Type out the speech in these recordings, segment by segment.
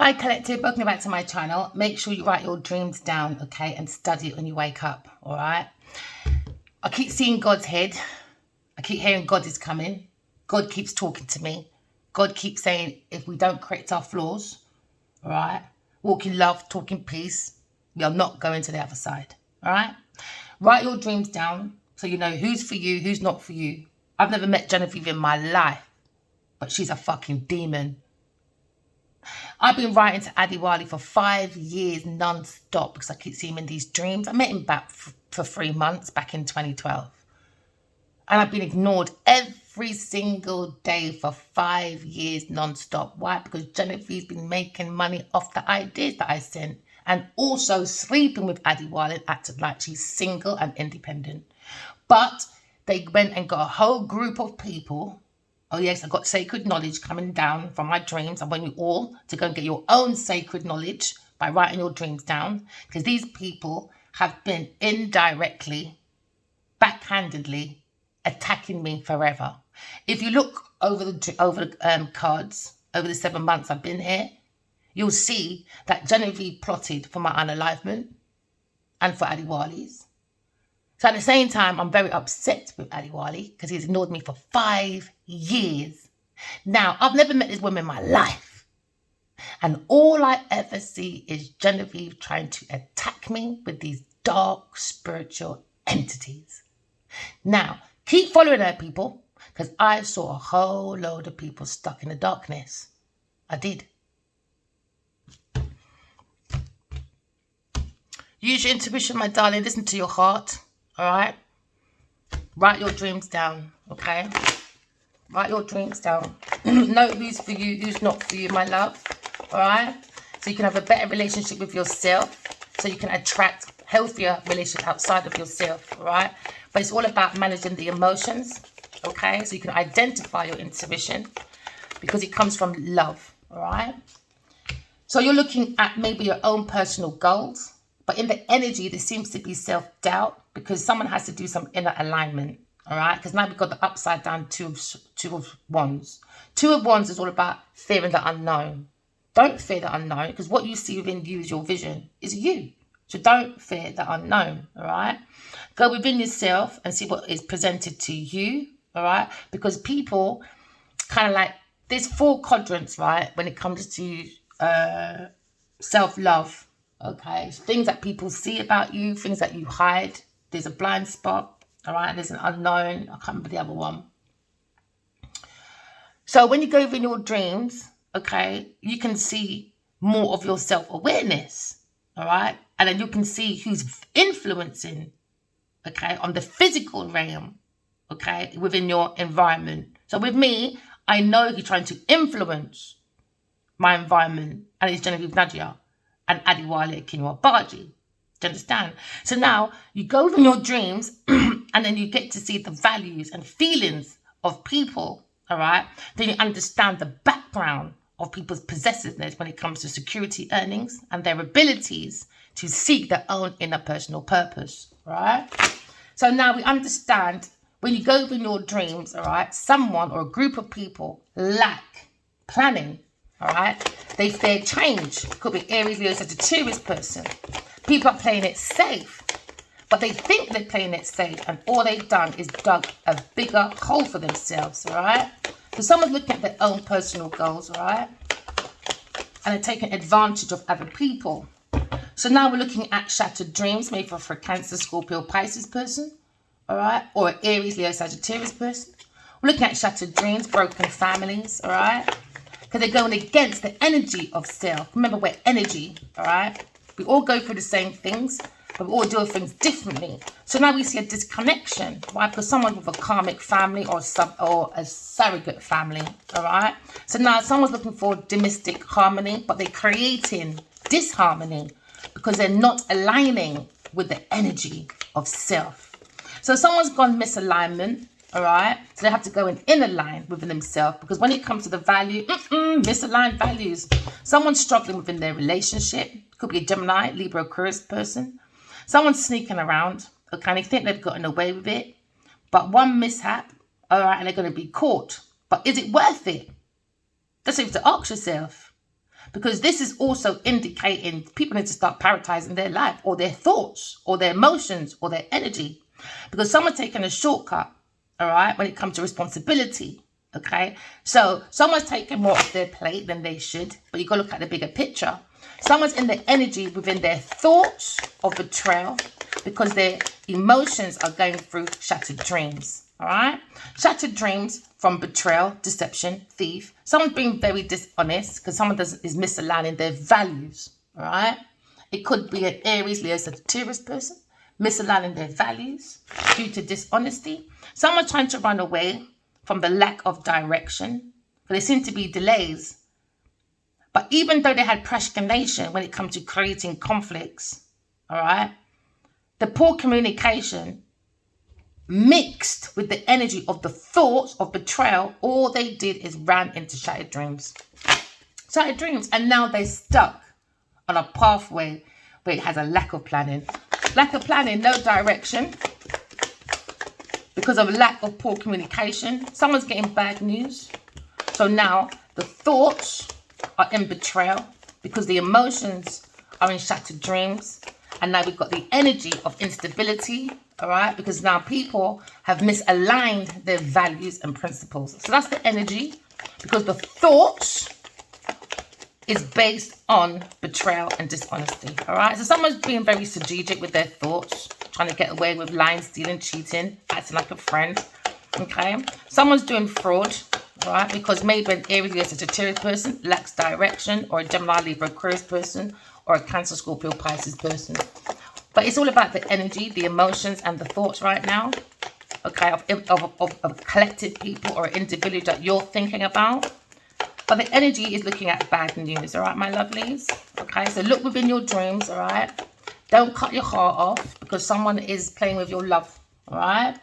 Hi collective, welcome back to my channel. Make sure you write your dreams down, okay, and study it when you wake up, all right? I keep seeing God's head. I keep hearing God is coming. God keeps talking to me. God keeps saying if we don't correct our flaws, all right, walk in love, talk in peace, we are not going to the other side, all right? Write your dreams down so you know who's for you, who's not for you. I've never met Genevieve in my life, but she's a fucking demon. I've been writing to Adiwali for 5 years non-stop because I keep seeing him in these dreams. I met him back for 3 months back in 2012. And I've been ignored every single day for 5 years non-stop. Why? Because Genevieve's been making money off the ideas that I sent and also sleeping with Adiwali and acted like she's single and independent. But they went and got a whole group of people. Oh yes, I got sacred knowledge coming down from my dreams. I want you all to go and get your own sacred knowledge by writing your dreams down. Because these people have been indirectly, backhandedly attacking me forever. If you look over the cards, over the 7 months I've been here, you'll see that Genevieve plotted for my unalivement and for Adiwali's. So at the same time, I'm very upset with Adiwali because he's ignored me for 5 years. Now, I've never met this woman in my life. And all I ever see is Genevieve trying to attack me with these dark spiritual entities. Now, keep following her, people, because I saw a whole load of people stuck in the darkness. I did. Use your intuition, my darling. Listen to your heart. All right? Write your dreams down, okay? Write your dreams down. Know who's for you, who's not for you, my love. All right? So you can have a better relationship with yourself. So you can attract healthier relationships outside of yourself, all right? But it's all about managing the emotions, okay? So you can identify your intuition because it comes from love, all right? So you're looking at maybe your own personal goals. But in the energy, there seems to be self-doubt because someone has to do some inner alignment, all right? Because now we've got the upside down two of wands. Two of wands is all about fearing the unknown. Don't fear the unknown because what you see within you is your vision, is you. So don't fear the unknown, all right? Go within yourself and see what is presented to you, all right? Because people kind of like, there's 4 quadrants, right? When it comes to self-love. Okay, things that people see about you, things that you hide. There's a blind spot, all right? There's an unknown. I can't remember the other one. So when you go in your dreams, okay, you can see more of your self-awareness, all right? And then you can see who's influencing, okay, on the physical realm, okay, within your environment. So with me, I know he's trying to influence my environment, and it's Genevieve Nadia and Adiwali Kinwa Baji. Do you understand? So now you go in your dreams and then you get to see the values and feelings of people, all right? Then you understand the background of people's possessiveness when it comes to security earnings and their abilities to seek their own inner personal purpose, right? So now we understand when you go in your dreams, all right, someone or a group of people lack planning. All right, they fear change. Could be Aries, Leo, Sagittarius person. People are playing it safe, but they think they're playing it safe, and all they've done is dug a bigger hole for themselves. All right, so someone's looking at their own personal goals, all right, and they're taking advantage of other people. So now we're looking at shattered dreams, maybe for a Cancer, Scorpio, Pisces person, all right, or an Aries, Leo, Sagittarius person. We're looking at shattered dreams, broken families, all right. Because they're going against the energy of self. Remember, we're energy, all right? We all go through the same things, but we all do things differently. So now we see a disconnection, right? Because someone with a karmic family or a surrogate family, all right? So now someone's looking for domestic harmony, but they're creating disharmony because they're not aligning with the energy of self. So someone's gone misalignment. All right, so they have to go in inner line within themselves because when it comes to the value, misaligned values. Someone's struggling within their relationship. Could be a Gemini, Libra, Aquarius person. Someone's sneaking around, okay, and they think they've gotten away with it. But one mishap, all right, and they're going to be caught. But is it worth it? That's what you have to ask yourself. Because this is also indicating people need to start prioritizing their life or their thoughts or their emotions or their energy. Because someone's taking a shortcut, all right, when it comes to responsibility, okay? So someone's taking more off their plate than they should, but you got to look at the bigger picture. Someone's in the energy within their thoughts of betrayal because their emotions are going through shattered dreams. All right, shattered dreams from betrayal, deception, thief. Someone's being very dishonest because someone is misaligning their values. All right, it could be an Aries, Leo, Sagittarius person misaligning their values due to dishonesty. Someone trying to run away from the lack of direction, but there seem to be delays. But even though they had procrastination when it comes to creating conflicts, all right, the poor communication mixed with the energy of the thoughts of betrayal, all they did is ran into shattered dreams. Shattered dreams. And now they're stuck on a pathway where it has a lack of planning. Lack of planning, no direction. Because of lack of poor communication. Someone's getting bad news. So now the thoughts are in betrayal because the emotions are in shattered dreams. And now we've got the energy of instability, all right? Because now people have misaligned their values and principles. So that's the energy because the thoughts is based on betrayal and dishonesty, all right? So someone's being very strategic with their thoughts, trying to get away with lying, stealing, cheating, acting like a friend, okay? Someone's doing fraud, all right? Because maybe an Aries, Leo, Sagittarius person lacks direction, or a Gemini, Libra, Aquarius person, or a Cancer, Scorpio, Pisces person. But it's all about the energy, the emotions, and the thoughts right now, okay, of collective people or individuals that you're thinking about. But the energy is looking at bad news, all right, my lovelies? Okay, so look within your dreams, all right? Don't cut your heart off because someone is playing with your love, all right?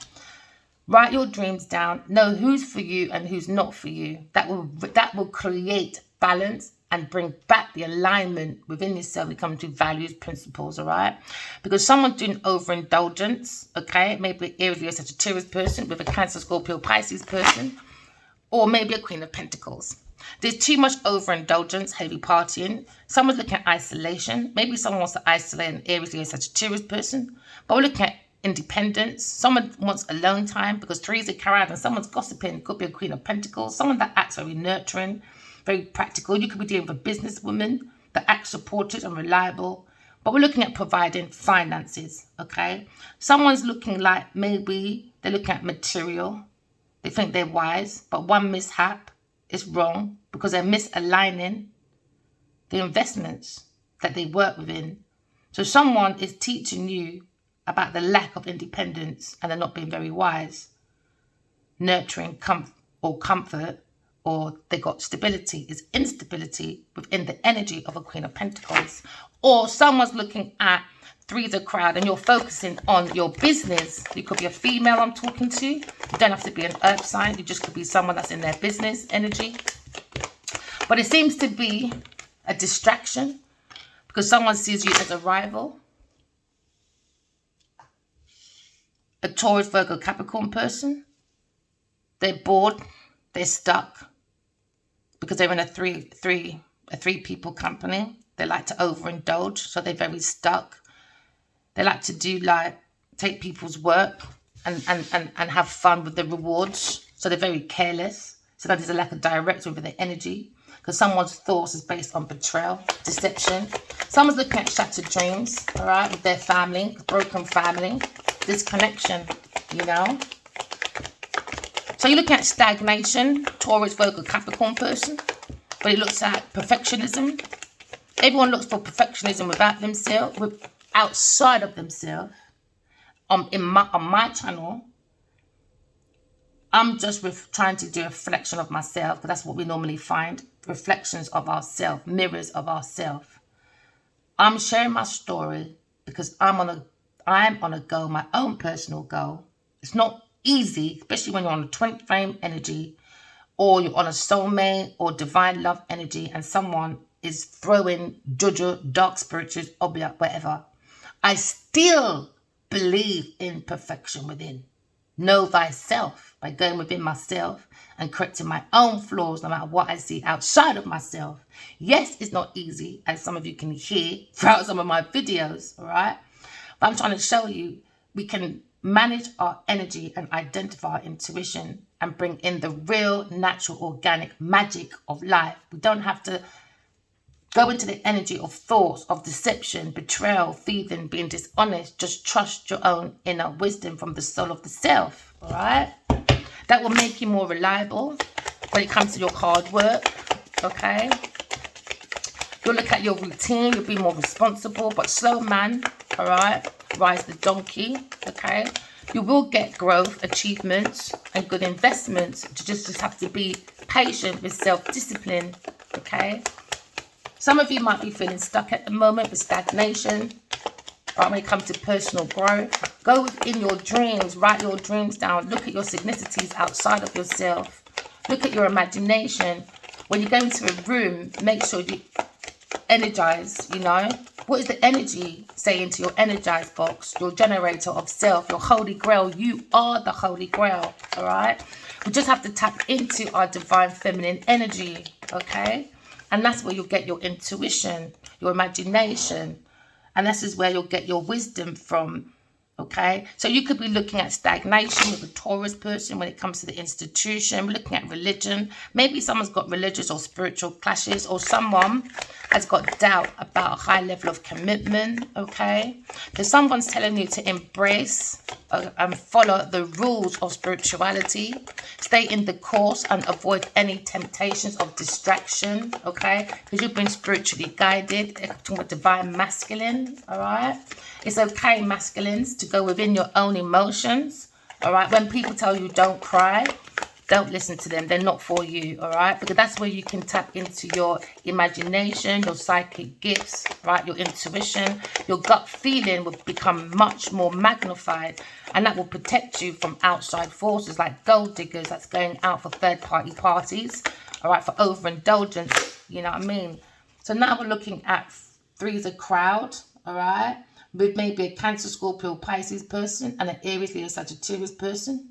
Write your dreams down. Know who's for you and who's not for you. That will create balance and bring back the alignment within yourself when it comes to values, principles, all right? Because someone's doing overindulgence, okay? Maybe an Aries, Leo, Sagittarius person with a Cancer, Scorpio, Pisces person, or maybe a Queen of Pentacles. There's too much overindulgence, heavy partying. Someone's looking at isolation. Maybe someone wants to isolate an Aries, Leo, Sagittarius person, but we're looking at independence. Someone wants alone time because threes are carried out and someone's gossiping. Could be a Queen of Pentacles, someone that acts very nurturing, very practical. You could be dealing with a businesswoman that acts supported and reliable. But we're looking at providing finances, okay? Someone's looking like maybe they're looking at material. They think they're wise, but one mishap is wrong because they're misaligning the investments that they work within. So someone is teaching you about the lack of independence and they're not being very wise, nurturing comfort, or they got stability. Is instability within the energy of a Queen of Pentacles. Or someone's looking at threes of crowd and you're focusing on your business. You could be a female I'm talking to. You don't have to be an earth sign. You just could be someone that's in their business energy. But it seems to be a distraction because someone sees you as a rival. A Taurus, Virgo, Capricorn person. They're bored. They're stuck because they're in a three people company. They like to overindulge, so they're very stuck. They like to take people's work and have fun with the rewards. So they're very careless. So that there's a lack of direction with their energy because someone's thoughts is based on betrayal, deception. Someone's looking at shattered dreams, all right, with their family, broken family, disconnection, you know. So you're looking at stagnation, Taurus, Virgo, Capricorn person, but it looks at perfectionism. Everyone looks for perfectionism without themselves, outside of themselves. On my channel, I'm just trying to do a reflection of myself, because that's what we normally find. Reflections of ourselves, mirrors of ourselves. I'm sharing my story because I'm on a goal, my own personal goal. It's not easy, especially when you're on a twin flame energy, or you're on a soulmate or divine love energy, and someone is throwing jojo, dark spirituals, oblique, whatever. I still believe in perfection within. know thyself, by going within myself and correcting my own flaws no matter what I see outside of myself. Yes, it's not easy, as some of you can hear throughout some of my videos, all right? But I'm trying to show you we can manage our energy and identify our intuition and bring in the real, natural, organic magic of life. We don't have to go into the energy of thoughts, of deception, betrayal, thieving, being dishonest. Just trust your own inner wisdom from the soul of the self, all right? That will make you more reliable when it comes to your hard work, okay? You'll look at your routine, you'll be more responsible, but slow man, all right? Rise the donkey, okay? You will get growth, achievements, and good investments. You just have to be patient with self-discipline, okay? Some of you might be feeling stuck at the moment with stagnation. Right, when it comes to personal growth, go in your dreams, write your dreams down, look at your synchronicities outside of yourself, look at your imagination. When you go into a room, make sure you energize, you know. What is the energy saying to your energize box, your generator of self, your holy grail? You are the holy grail, all right? We just have to tap into our divine feminine energy, okay? And that's where you'll get your intuition, your imagination. And this is where you'll get your wisdom from, okay? So you could be looking at stagnation with a Taurus person when it comes to the institution. We're looking at religion. Maybe someone's got religious or spiritual clashes, or someone has got doubt about a high level of commitment, okay? So someone's telling you to embrace and follow the rules of spirituality. Stay in the course and avoid any temptations of distraction, okay? Because you've been spiritually guided. Talking about divine masculine, all right? It's okay, masculines, to go within your own emotions, all right? When people tell you don't cry, don't listen to them. They're not for you, all right? Because that's where you can tap into your imagination, your psychic gifts, right? Your intuition, your gut feeling will become much more magnified, and that will protect you from outside forces like gold diggers that's going out for third-party parties, all right, for overindulgence, you know what I mean? So now we're looking at three's a crowd, all right, with maybe a Cancer, Scorpio, Pisces person and an Aries, Leo, Sagittarius person.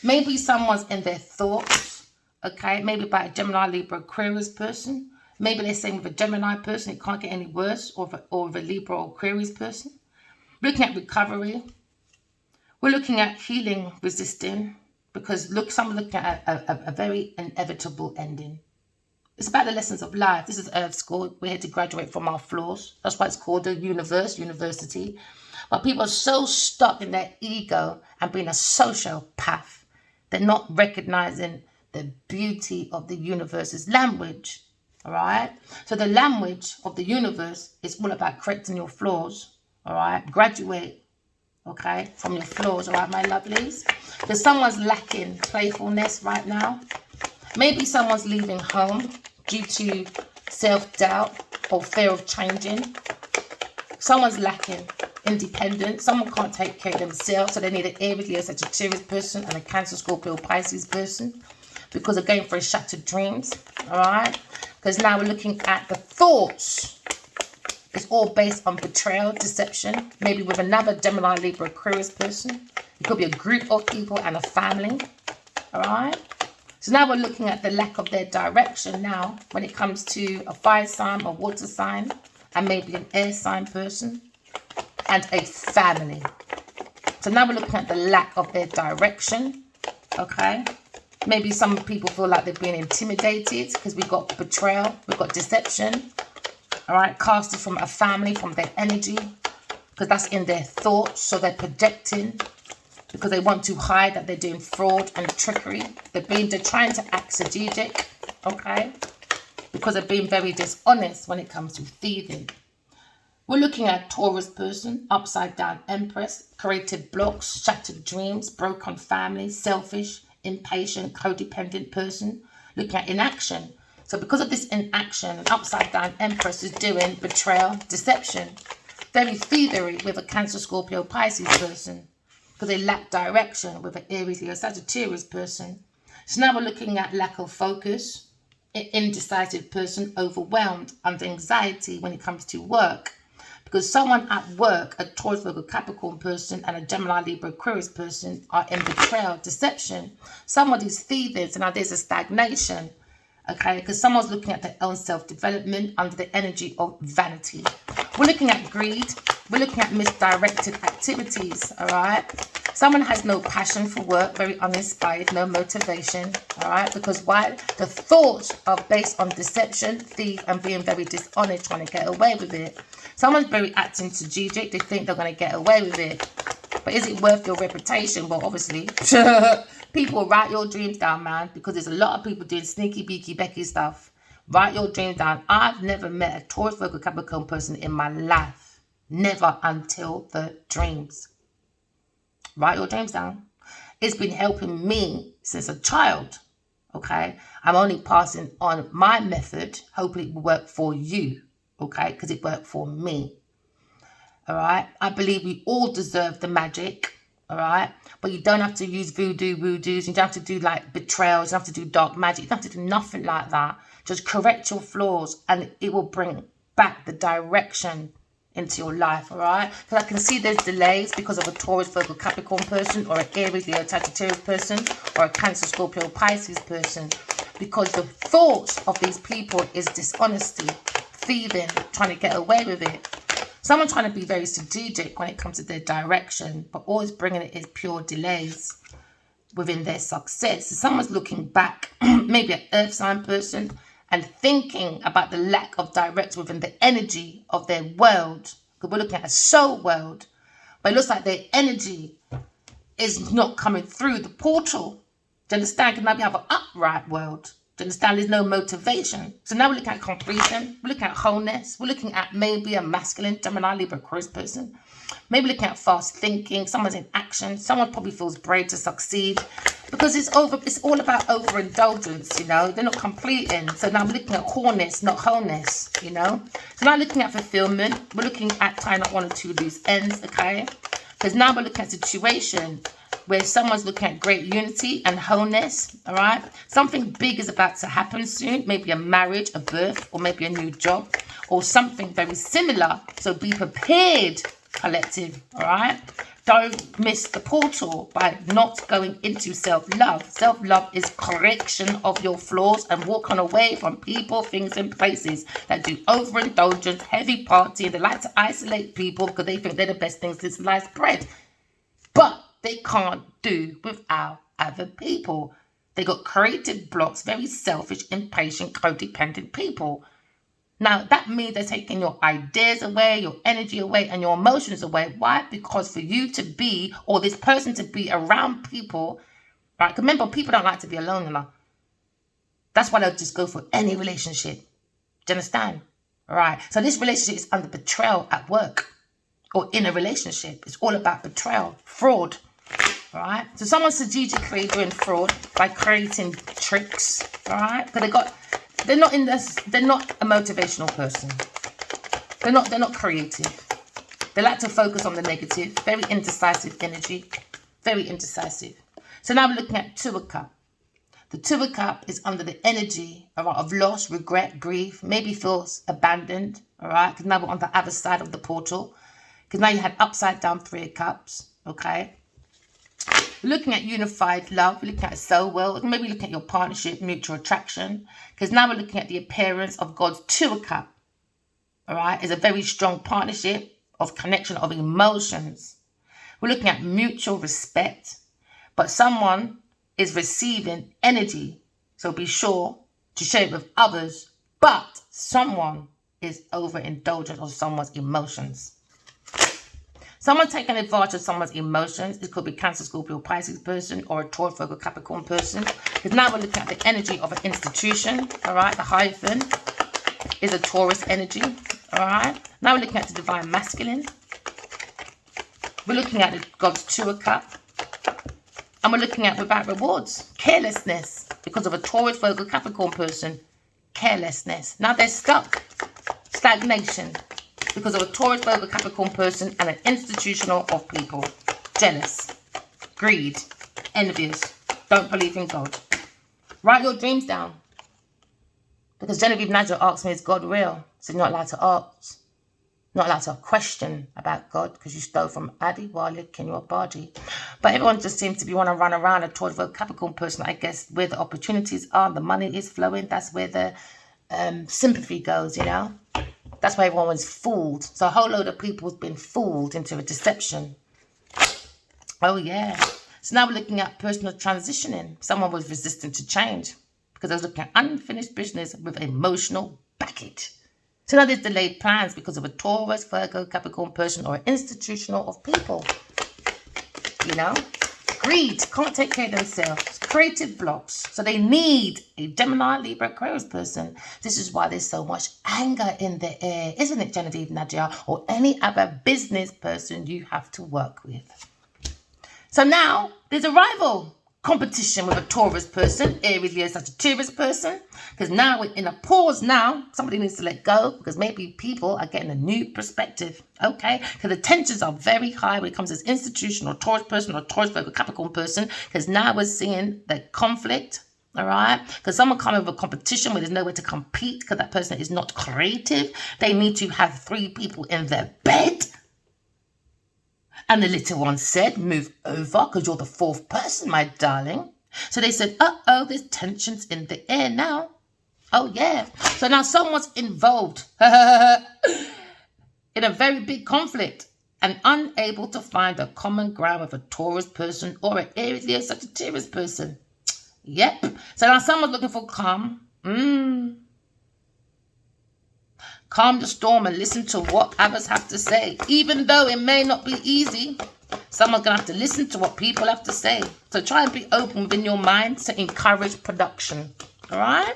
Maybe someone's in their thoughts, okay? Maybe by a Gemini, Libra, Aquarius person. Maybe they're saying with a Gemini person, it can't get any worse, or with a Libra or Aquarius person. We're looking at recovery. We're looking at healing, resisting, because look, someone's looking at a very inevitable ending. It's about the lessons of life. This is Earth School. We're here to graduate from our flaws. That's why it's called the university. But people are so stuck in their ego and being a sociopath. They're not recognizing the beauty of the universe's language, all right? So the language of the universe is all about correcting your flaws, all right? Graduate, okay, from your flaws, all right, my lovelies? Because someone's lacking playfulness right now. Maybe someone's leaving home due to self-doubt or fear of changing. Someone's lacking independence. Someone can't take care of themselves, so they need an Aries, Leo, Sagittarius person and a Cancer, Scorpio, Pisces person, because they're going for shattered dreams, all right? Because now we're looking at the thoughts. It's all based on betrayal, deception, maybe with another Gemini, Libra, Aquarius person. It could be a group of people and a family, all right? So now we're looking at the lack of their direction now when it comes to a fire sign, a water sign, and maybe an air sign person, and a family. So now we're looking at the lack of their direction, okay? Maybe some people feel like they're being intimidated because we've got betrayal, we've got deception, all right? Casted from a family, from their energy, because that's in their thoughts, so they're projecting because they want to hide that they're doing fraud and trickery. They're trying to act strategic, okay? Because they're being very dishonest when it comes to thieving. We're looking at Taurus person, upside down Empress, creative blocks, shattered dreams, broken family, selfish, impatient, codependent person. Looking at inaction. So because of this inaction, an upside down Empress is doing betrayal, deception, very thievery with a Cancer, Scorpio, Pisces person, because they lack direction with an Aries, Leo, Sagittarius person. So now we're looking at lack of focus, indecisive person, overwhelmed, under anxiety when it comes to work. Because someone at work, a Taurus, Virgo, Capricorn person and a Gemini, Libra, Aquarius person are in betrayal, deception. Somebody's thieving, so now there's a stagnation. Okay, because someone's looking at their own self-development under the energy of vanity. We're looking at greed. We're looking at misdirected activities, all right? Someone has no passion for work, very uninspired, no motivation, all right? Because why? The thoughts are based on deception, thief, and being very dishonest, trying to get away with it. Someone's very acting strategic. They think they're going to get away with it. But is it worth your reputation? Well, obviously. People, write your dreams down, man, because there's a lot of people doing sneaky, beaky, becky stuff. Write your dreams down. I've never met a Taurus, Virgo, Capricorn person in my life. Never until the dreams. Write your dreams down. It's been helping me since a child, okay? I'm only passing on my method. Hopefully it will work for you, okay? Because it worked for me, all right? I believe we all deserve the magic. All right, but you don't have to use voodoos. You don't have to do like betrayals. You don't have to do dark magic. You don't have to do nothing like that. Just correct your flaws, and it will bring back the direction into your life. All right, because I can see there's delays because of a Taurus, Virgo, Capricorn person, or an Aries, Leo, Sagittarius person, or a Cancer, Scorpio, Pisces person, because the thoughts of these people is dishonesty, thieving, trying to get away with it. Someone trying to be very strategic when it comes to their direction, but always bringing it is pure delays within their success. So someone's looking back, maybe an earth sign person, and thinking about the lack of direction within the energy of their world. Because we're looking at a soul world, but it looks like their energy is not coming through the portal. Do you understand? Because now we have an upright world. Do you understand? There's no motivation. So now we're looking at completion. We're looking at wholeness. We're looking at maybe a masculine, Gemini, Libra, Aquarius person. Maybe looking at fast thinking. Someone's in action. Someone probably feels brave to succeed. Because it's all about overindulgence, you know. They're not completing. So now we're looking at wholeness, not wholeness, you know. So now looking at fulfillment. We're looking at tying up one or two loose ends, okay. Because now we're looking at situation where someone's looking at great unity and wholeness, all right? Something big is about to happen soon, maybe a marriage, a birth, or maybe a new job, or something very similar. So be prepared, collective, all right? Don't miss the portal by not going into self-love. Self-love is correction of your flaws and walking away from people, things, and places that do overindulgence, heavy partying. They like to isolate people because they think they're the best things since sliced bread. But they can't do without other people. They got creative blocks, very selfish, impatient, codependent people. Now, that means they're taking your ideas away, your energy away, and your emotions away. Why? Because for you to be, or this person to be around people, right? Remember, people don't like to be alone enough. That's why they'll just go for any relationship. Do you understand? All right. So this relationship is under betrayal at work or in a relationship. It's all about betrayal, fraud. All right, so someone's strategically doing fraud by creating tricks. All right, because they're not a motivational person. They're not creative. They like to focus on the negative. Very indecisive energy. Very indecisive. So now we're looking at Two of Cups. The Two of Cups is under the energy of loss, regret, grief. Maybe feels abandoned. All right, because now we're on the other side of the portal. Because now you had upside down Three of Cups. Okay. Looking at unified love, we're looking at soul world, maybe looking at your partnership, mutual attraction, because now we're looking at the appearance of God's Two of Cups. All right, it's a very strong partnership of connection of emotions. We're looking at mutual respect, but someone is receiving energy, so be sure to share it with others, but someone is overindulgent of someone's emotions. Someone taking advantage of someone's emotions. It could be Cancer, Scorpio, Pisces person, or a Taurus, Virgo, Capricorn person. Because now we're looking at the energy of an institution. All right, the hyphen is a Taurus energy. All right. Now we're looking at the divine masculine. We're looking at God's Two of Cups. And we're looking at without rewards, carelessness. Because of a Taurus, Virgo, Capricorn person, carelessness. Now they're stuck. Stagnation. Because of a Taurus, Virgo, Capricorn person and an institutional of people. Jealous, greed, envious, don't believe in God. Write your dreams down. Because Genevieve Nadja asked me, is God real? So you're not allowed to ask. Not allowed to have a question about God because you stole from Adi, Wali, Kenya, Bardi. But everyone just seems to be want to run around a Taurus Capricorn person. I guess where the opportunities are, the money is flowing. That's where the sympathy goes, you know. That's why everyone was fooled. So a whole load of people has been fooled into a deception. Oh, yeah. So now we're looking at personal transitioning. Someone was resistant to change because I was looking at unfinished business with emotional baggage. So now there's delayed plans because of a Taurus, Virgo, Capricorn person or institutional of people. You know? Greed, can't take care of themselves. Creative blocks. So they need a Gemini, Libra, Aquarius person. This is why there's so much anger in the air, isn't it, Genevieve, Nadia, or any other business person you have to work with? So now there's a rival competition with a Taurus person, Aries, Leo, Sagittarius person, because now we're in a pause now. Somebody needs to let go because maybe people are getting a new perspective, okay? Because the tensions are very high when it comes to this institutional Taurus person or Taurus Virgo Capricorn person, because now we're seeing the conflict, all right? Because someone coming with a competition where there's nowhere to compete because that person is not creative. They need to have 3 people in their bed. And the little one said, move over because you're the 4th person, my darling. So they said, uh-oh, there's tensions in the air now. Oh, yeah. So now someone's involved in a very big conflict and unable to find a common ground with a Taurus person or an Aries, Leo, Sagittarius person. Yep. So now someone's looking for calm. Calm the storm and listen to what others have to say. Even though it may not be easy, someone's going to have to listen to what people have to say. So try and be open within your mind to encourage production. All right?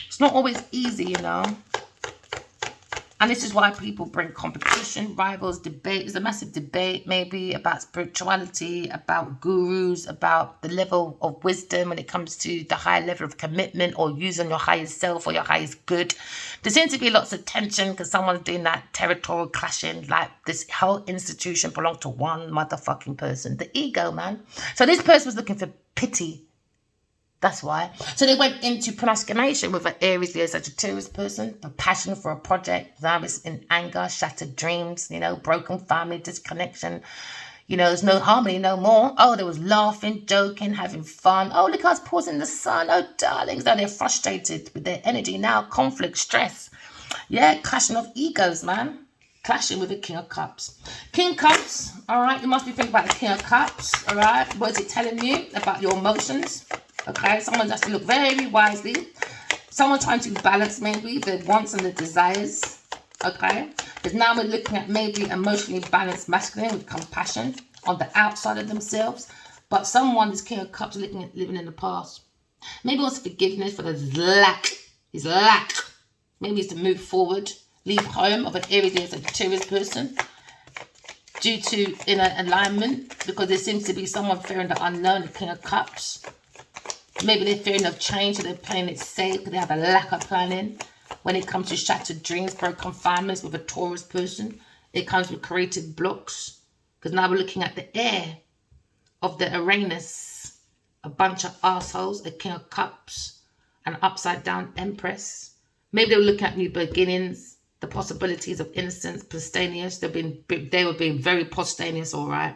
It's not always easy, you know. And this is why people bring competition, rivals, debate. There's a massive debate maybe about spirituality, about gurus, about the level of wisdom when it comes to the higher level of commitment or using your highest self or your highest good. There seems to be lots of tension because someone's doing that territorial clashing, like this whole institution belonged to one motherfucking person. The ego, man. So this person was looking for pity. That's why. So they went into procrastination with an Aries, Leo, Sagittarius person, a passion for a project, virus in anger, shattered dreams, you know, broken family, disconnection. You know, there's no harmony no more. Oh, there was laughing, joking, having fun. Oh, look, I was pausing the sun. Oh, darlings. Now they're frustrated with their energy. Now conflict, stress. Yeah, clashing of egos, man. Clashing with the King of Cups. King Cups, all right, you must be thinking about the King of Cups, all right? What is it telling you about your emotions? Okay, someone has to look very wisely. Someone trying to balance maybe the wants and the desires. Okay, because now we're looking at maybe emotionally balanced masculine with compassion on the outside of themselves. But someone, this King of Cups, living in the past. Maybe wants forgiveness for his lack. Maybe it's to move forward, leave home of an Aries or Sagittarius person due to inner alignment, because there seems to be someone fearing the unknown, the King of Cups. Maybe they're fearing of change, or they're playing it safe because they have a lack of planning. When it comes to shattered dreams, broken families with a Taurus person, it comes with creative blocks. Because now we're looking at the air of the Uranus, a bunch of assholes, a King of Cups, an upside down Empress. Maybe they were looking at new beginnings, the possibilities of innocence, posthanious. They were being very posthanious, all right.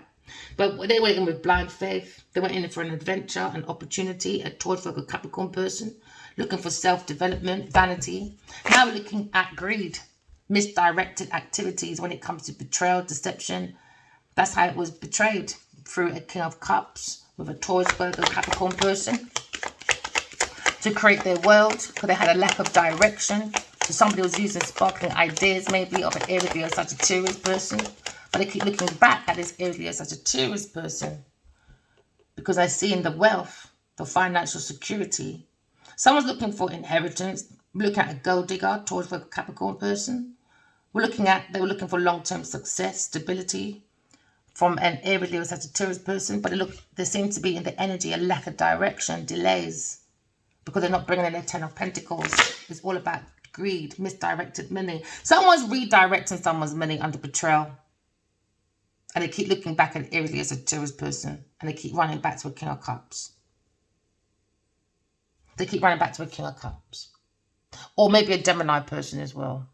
But they went in with blind faith. They went in for an adventure, an opportunity, a Taurus for a Capricorn person, looking for self-development, vanity. Now we're looking at greed, misdirected activities when it comes to betrayal, deception. That's how it was betrayed, through a King of Cups with a Taurus for a Capricorn person to create their world, because they had a lack of direction. So somebody was using sparkling ideas maybe of an Aries or Sagittarius person. But they keep looking back at this Aries, Sagittarius person, because I see in the wealth, the financial security. Someone's looking for inheritance. We're looking at a gold digger, Taurus for a Capricorn person. They were looking for long-term success, stability from an Aries, Leo, Sagittarius person. But there seems to be in the energy a lack of direction, delays, because they're not bringing in their 10 of Pentacles. It's all about greed, misdirected money. Someone's redirecting someone's money under betrayal. And they keep looking back at Aries, Leo, Sagittarius person. And they keep running back to a King of Cups. They keep running back to a King of Cups. Or maybe a Gemini person as well.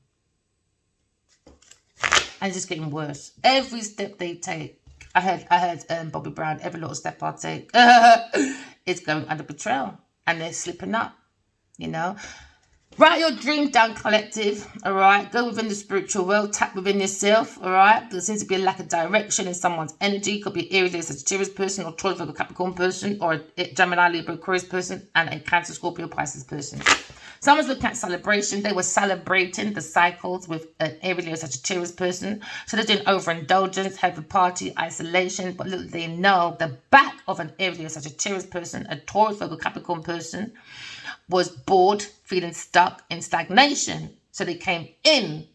And it's just getting worse. Every step they take, I heard Bobby Brown, every little step I take, it's going under betrayal. And they're slipping up, you know. Write your dream down, collective, all right? Go within the spiritual world, tap within yourself, all right? There seems to be a lack of direction in someone's energy. Could be Aries, Leo, Sagittarius person, or Taurus, Virgo, Capricorn person, or a Gemini, Libra, Aquarius person, and a Cancer, Scorpio, Pisces person. Someone's looking at celebration. They were celebrating the cycles with an Aries, Leo, Sagittarius person. So they're doing overindulgence, having party, isolation. But little they know, the back of an Aries, Leo, Sagittarius person, a Taurus, Virgo, Capricorn person, was bored, feeling stuck in stagnation. So they came in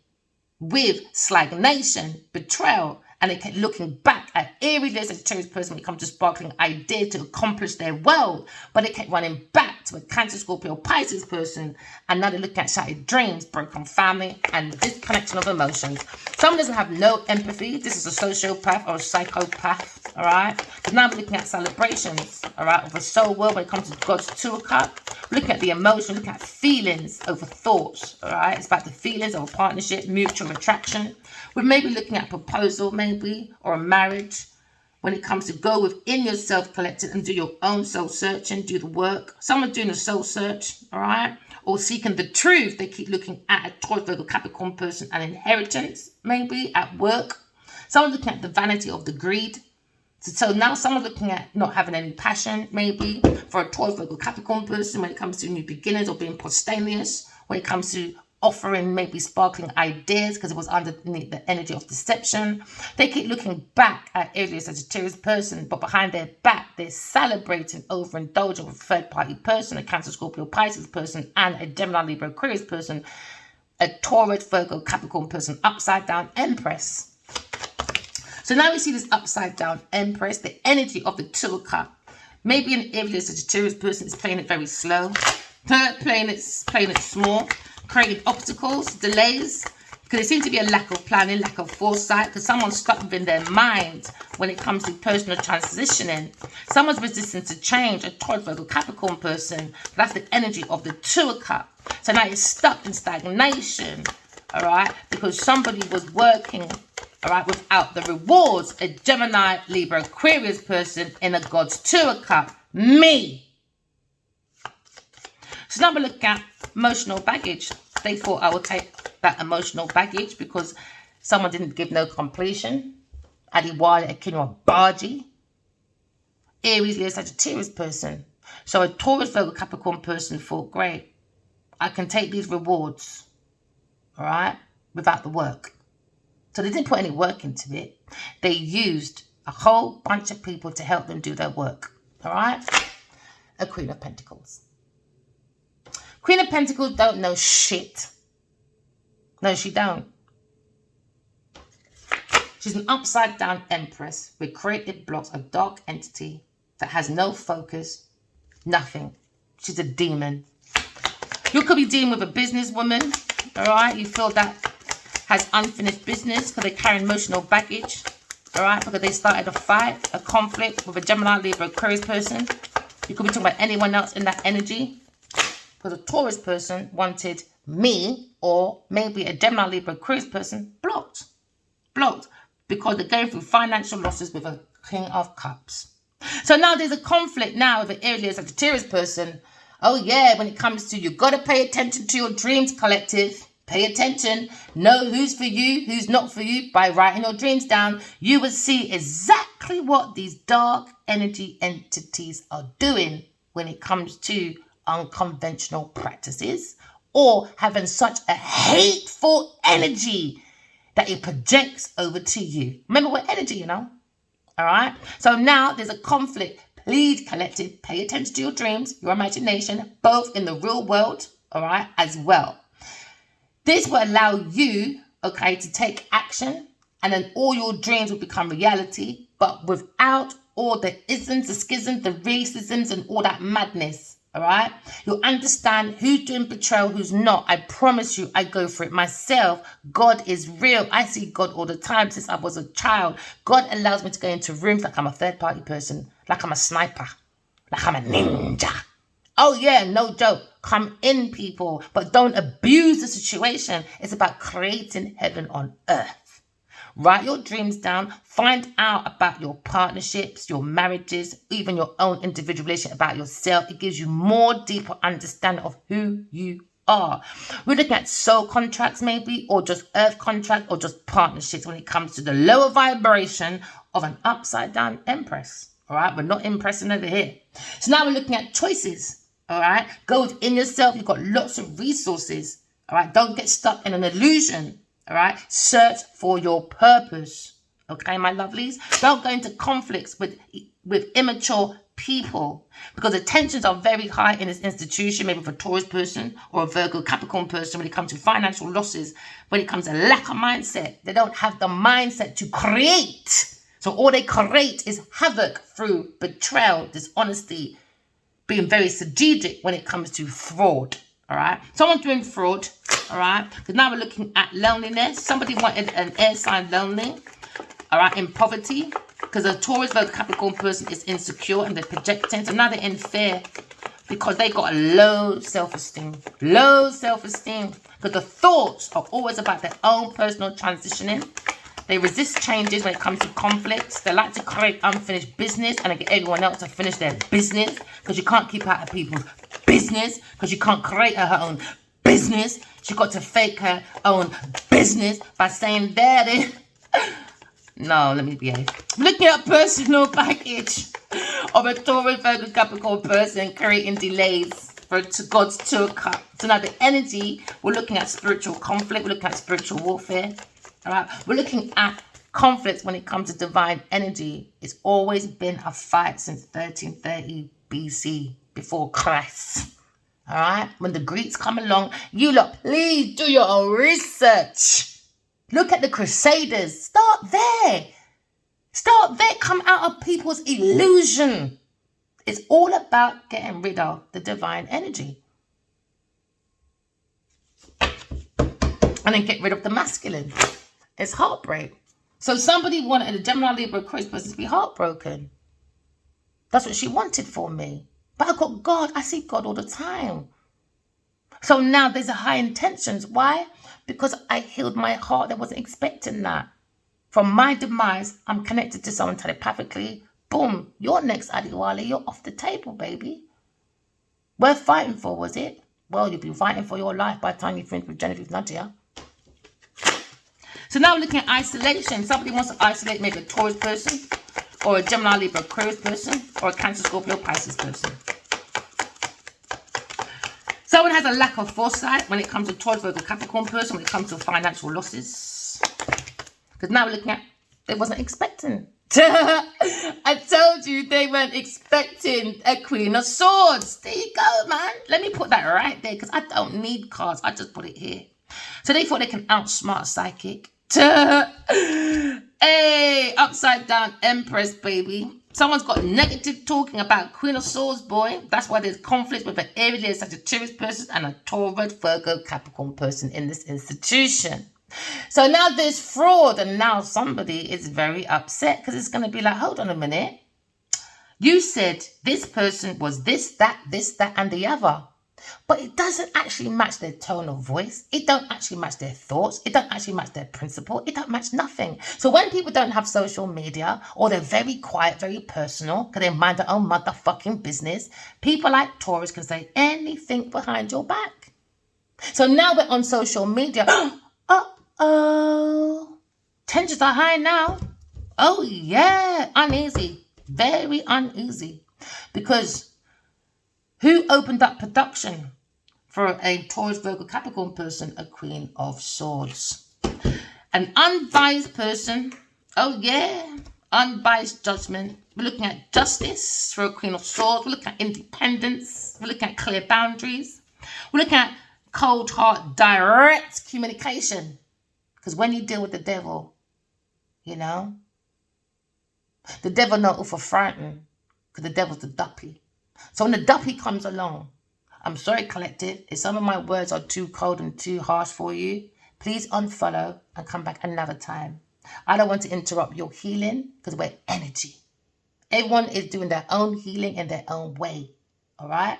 with stagnation, betrayal, and they kept looking back at Aries, Leo, Sagittarius person when it comes to sparkling idea to accomplish their world. But they kept running back to a Cancer, Scorpio, Pisces person, and now they're looking at shattered dreams, broken family, and disconnection of emotions. Someone doesn't have no empathy. This is a sociopath or a psychopath, all right? Because now we're looking at celebrations, all right, of a soul world when it comes to God's tool cup. Looking at the emotion, looking at feelings over thoughts, all right? It's about the feelings of a partnership, mutual attraction. We're maybe looking at proposal, maybe, or a marriage. When it comes to go within yourself, collective, and do your own soul searching, do the work. Someone doing a soul search, all right? Or seeking the truth. They keep looking at a Taurus, Virgo, Capricorn person, an inheritance, maybe, at work. Someone looking at the vanity of the greed. So now someone's looking at not having any passion, maybe, for a Taurus, Virgo, Capricorn person when it comes to new beginnings, or being spontaneous when it comes to offering maybe sparkling ideas because it was underneath the energy of deception. They keep looking back at Aries, Sagittarius person, but behind their back, they're celebrating overindulging with a third-party person, a Cancer, Scorpio, Pisces person, and a Gemini, Libra, Aquarius person, a Taurus, Virgo, Capricorn person, upside down Empress. So now we see this upside down Empress, the energy of the Two of Cups. Maybe an Aries, Sagittarius person is playing it very slow, playing it small, creating obstacles, delays, because there seems to be a lack of planning, lack of foresight, because someone's stuck within their mind when it comes to personal transitioning. Someone's resistant to change, a Taurus, Virgo, Capricorn person. That's the energy of the Two of Cups. So now it's stuck in stagnation, all right, because somebody was working, all right, without the rewards. A Gemini, Libra, Aquarius person in a God's Two of Cups. Me. So now we look at emotional baggage. They thought I would take that emotional baggage because someone didn't give no completion. Adiwale Akinwa Baji. Aries, Leo, Sagittarius person. So a Taurus, Virgo, Capricorn person thought, great, I can take these rewards, all right, without the work. So they didn't put any work into it. They used a whole bunch of people to help them do their work, all right? A Queen of Pentacles. Queen of Pentacles don't know shit. No, she don't. She's an upside down Empress with creative blocks, a dark entity that has no focus, nothing. She's a demon. You could be dealing with a businesswoman, all right? You feel that has unfinished business because they carry emotional baggage, all right? Because they started a fight, a conflict with a Gemini, Libra, Aquarius person. You could be talking about anyone else in that energy. Because a Taurus person wanted me, or maybe a Gemini, Libra, Aquarius person, blocked. Blocked. Because they're going through financial losses with a King of Cups. So now there's a conflict now with an Aries, Sagittarius person. Oh yeah, when it comes to, you got to pay attention to your dreams, collective. Pay attention. Know who's for you, who's not for you. By writing your dreams down, you will see exactly what these dark energy entities are doing when it comes to unconventional practices, or having such a hateful energy that it projects over to you. Remember, we're energy, you know. All right. So now there's a conflict. Please, collective, pay attention to your dreams, your imagination, both in the real world, all right, as well. This will allow you, okay, to take action, and then all your dreams will become reality, but without all the isms, the schisms, the racisms, and all that madness. All right, you'll understand who's doing betrayal, who's not. I promise you, I go for it myself. God is real. I see God all the time since I was a child. God allows me to go into rooms like I'm a third party person, like I'm a sniper, like I'm a ninja. Oh yeah, no joke. come in, people, but don't abuse the situation. It's about creating heaven on earth. Write your dreams down. Find out about your partnerships, your marriages, even your own individual relationship, about yourself. It gives you more deeper understanding of who you are. We're looking at soul contracts maybe, or just earth contract, or just partnerships when it comes to the lower vibration of an upside down empress. All right, we're not impressing over here. So now we're looking at choices. All right, go within yourself. You've got lots of resources. All right, don't get stuck in an illusion. All right, search for your purpose. Okay, my lovelies, don't go into conflicts with immature people, because the tensions are very high in this institution, maybe for a Taurus person or a Virgo Capricorn person, when it comes to financial losses, when it comes to lack of mindset. They don't have the mindset to create. So all they create is havoc through betrayal, dishonesty, being very strategic when it comes to fraud. All right, someone's doing fraud. All right, because now we're looking at loneliness. Somebody wanted an air sign lonely. All right, in poverty, because a Taurus Virgo Capricorn person is insecure and they're projecting. So now they're in fear because they got a low self-esteem. Low self-esteem, because the thoughts are always about their own personal transitioning. They resist changes when it comes to conflicts. They like to create unfinished business and they get everyone else to finish their business, because you can't keep out of people's business, because you can't create her own business. She got to fake her own business by saying that. No, let me behave. Looking at personal package of a Taurus Virgo Capricorn person creating delays for God's Tour Cup. So now the energy, we're looking at spiritual conflict. We're looking at spiritual warfare. All right. We're looking at conflicts when it comes to divine energy. It's always been a fight since 1330 BC, before Christ. All right. When the Greeks come along, you lot, please do your own research. Look at the Crusaders. Start there. Start there. Come out of people's illusion. It's all about getting rid of the divine energy. And then get rid of the masculine. It's heartbreak. So somebody wanted a Gemini, Libra, Aquarius person to be heartbroken. That's what she wanted for me. But I got God. I see God all the time. So now there's a high intentions. Why? Because I healed my heart. I wasn't expecting that. From my demise, I'm connected to someone telepathically. Boom. You're next, Adiwale. You're off the table, baby. Worth fighting for, was it? Well, you've been fighting for your life by the time you finish with Genevieve Nadia. So now we're looking at isolation. Somebody wants to isolate maybe a Taurus person, or a Gemini, Libra, Aquarius person, or a Cancer, Scorpio, Pisces person. Someone has a lack of foresight when it comes to Taurus, Virgo, Capricorn person, when it comes to financial losses. Because now we're looking at, they wasn't expecting. I told you they weren't expecting a Queen of Swords. There you go, man. Let me put that right there, because I don't need cards. I just put it here. So they thought they can outsmart a psychic. Hey, upside down Empress, baby. Someone's got negative talking about Queen of Swords, boy. That's why there's conflict with an Aries, Sagittarius person and a Taurus, Virgo, Capricorn person in this institution. So now there's fraud, and now somebody is very upset, because it's going to be like, hold on a minute. You said this person was this, that, and the other. But it doesn't actually match their tone of voice. It don't actually match their thoughts. It don't actually match their principle. It don't match nothing. So when people don't have social media, or they're very quiet, very personal, because they mind their own motherfucking business, people like Taurus can say anything behind your back. So now we're on social media. Uh-oh. Tensions are high now. Oh, yeah. Uneasy. Very uneasy. Because who opened up production for a Taurus, Virgo, Capricorn person? A Queen of Swords. An unbiased person. Oh, yeah. Unbiased judgment. We're looking at justice for a Queen of Swords. We're looking at independence. We're looking at clear boundaries. We're looking at cold heart, direct communication. Because when you deal with the devil, you know, the devil not for frightened, because the devil's the duppy. So when the duppy comes along, I'm sorry, collective, if some of my words are too cold and too harsh for you, please unfollow and come back another time. I don't want to interrupt your healing, because we're energy. Everyone is doing their own healing in their own way. All right?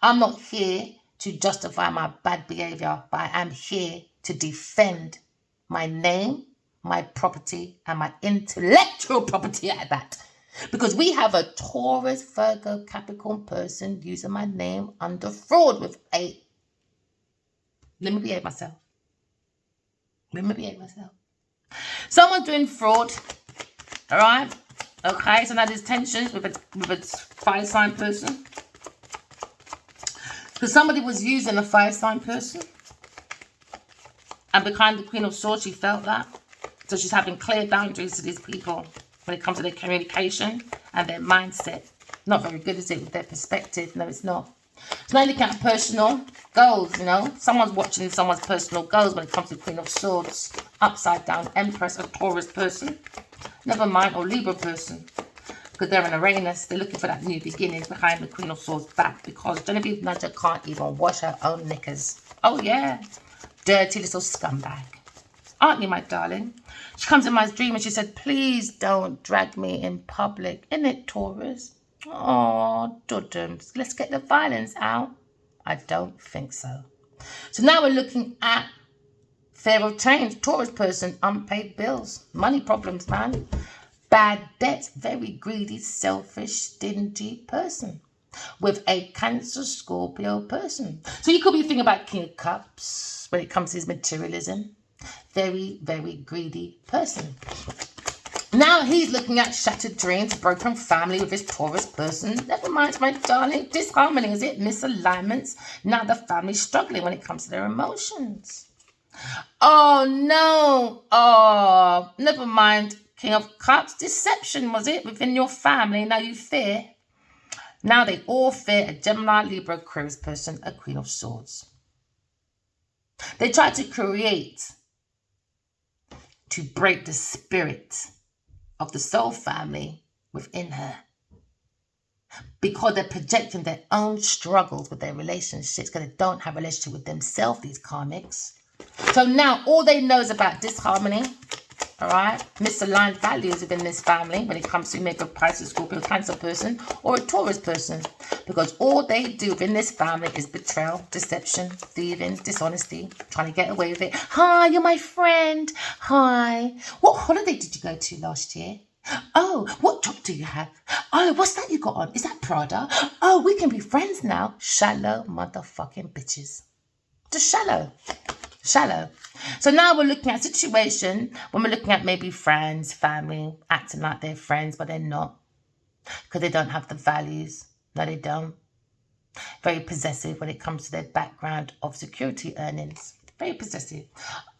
I'm not here to justify my bad behavior, but I am here to defend my name, my property, and my intellectual property at that. Because we have a Taurus, Virgo, Capricorn person using my name under fraud with a... Let me behave myself. Someone doing fraud, all right? Okay, so now there's tensions with a fire sign person. Because somebody was using a fire sign person. And behind the Queen of Swords, she felt that. So she's having clear boundaries to these people when it comes to their communication and their mindset. Not very good, is it, with their perspective? No, it's not. It's not looking at personal goals, you know. Someone's watching someone's personal goals when it comes to Queen of Swords. Upside down Empress, a Taurus person. Never mind, or Libra person. Because they're in Uranus. They're looking for that new beginning behind the Queen of Swords back. Because Genevieve Nudger can't even wash her own knickers. Oh, yeah. Dirty little scumbag. Aren't you, my darling? She comes in my dream and she said, please don't drag me in public. Isn't it, Taurus? Oh, dudums. Let's get the violence out. I don't think so. So now we're looking at fear of change. Taurus person, unpaid bills. Money problems, man. Bad debts. Very greedy, selfish, stingy person. With a Cancer, Scorpio person. So you could be thinking about King of Cups when it comes to his materialism. Very, very greedy person. Now he's looking at shattered dreams, broken family with his Taurus person. Never mind, my darling. Disharmony, is it? Misalignments. Now the family's struggling when it comes to their emotions. Oh, no. Oh, never mind. King of Cups. Deception, was it? Within your family. Now you fear. Now they all fear a Gemini, Libra, Aquarius person, a Queen of Swords. They try to create, to break the spirit of the soul family within her. Because they're projecting their own struggles with their relationships, because they don't have a relationship with themselves, these karmics. So now all they know is about disharmony. All right, misaligned values within this family when it comes to maybe a Pisces, Scorpio, Cancer person or a Taurus person. Because all they do within this family is betrayal, deception, thieving, dishonesty, trying to get away with it. Hi, you're my friend. Hi. What holiday did you go to last year? Oh, what job do you have? Oh, what's that you got on? Is that Prada? Oh, we can be friends now. Shallow motherfucking bitches. Just shallow. Shallow. So now we're looking at a situation when we're looking at maybe friends, family, acting like they're friends, but they're not. Because they don't have the values. No, they don't. Very possessive when it comes to their background of security earnings. Very possessive.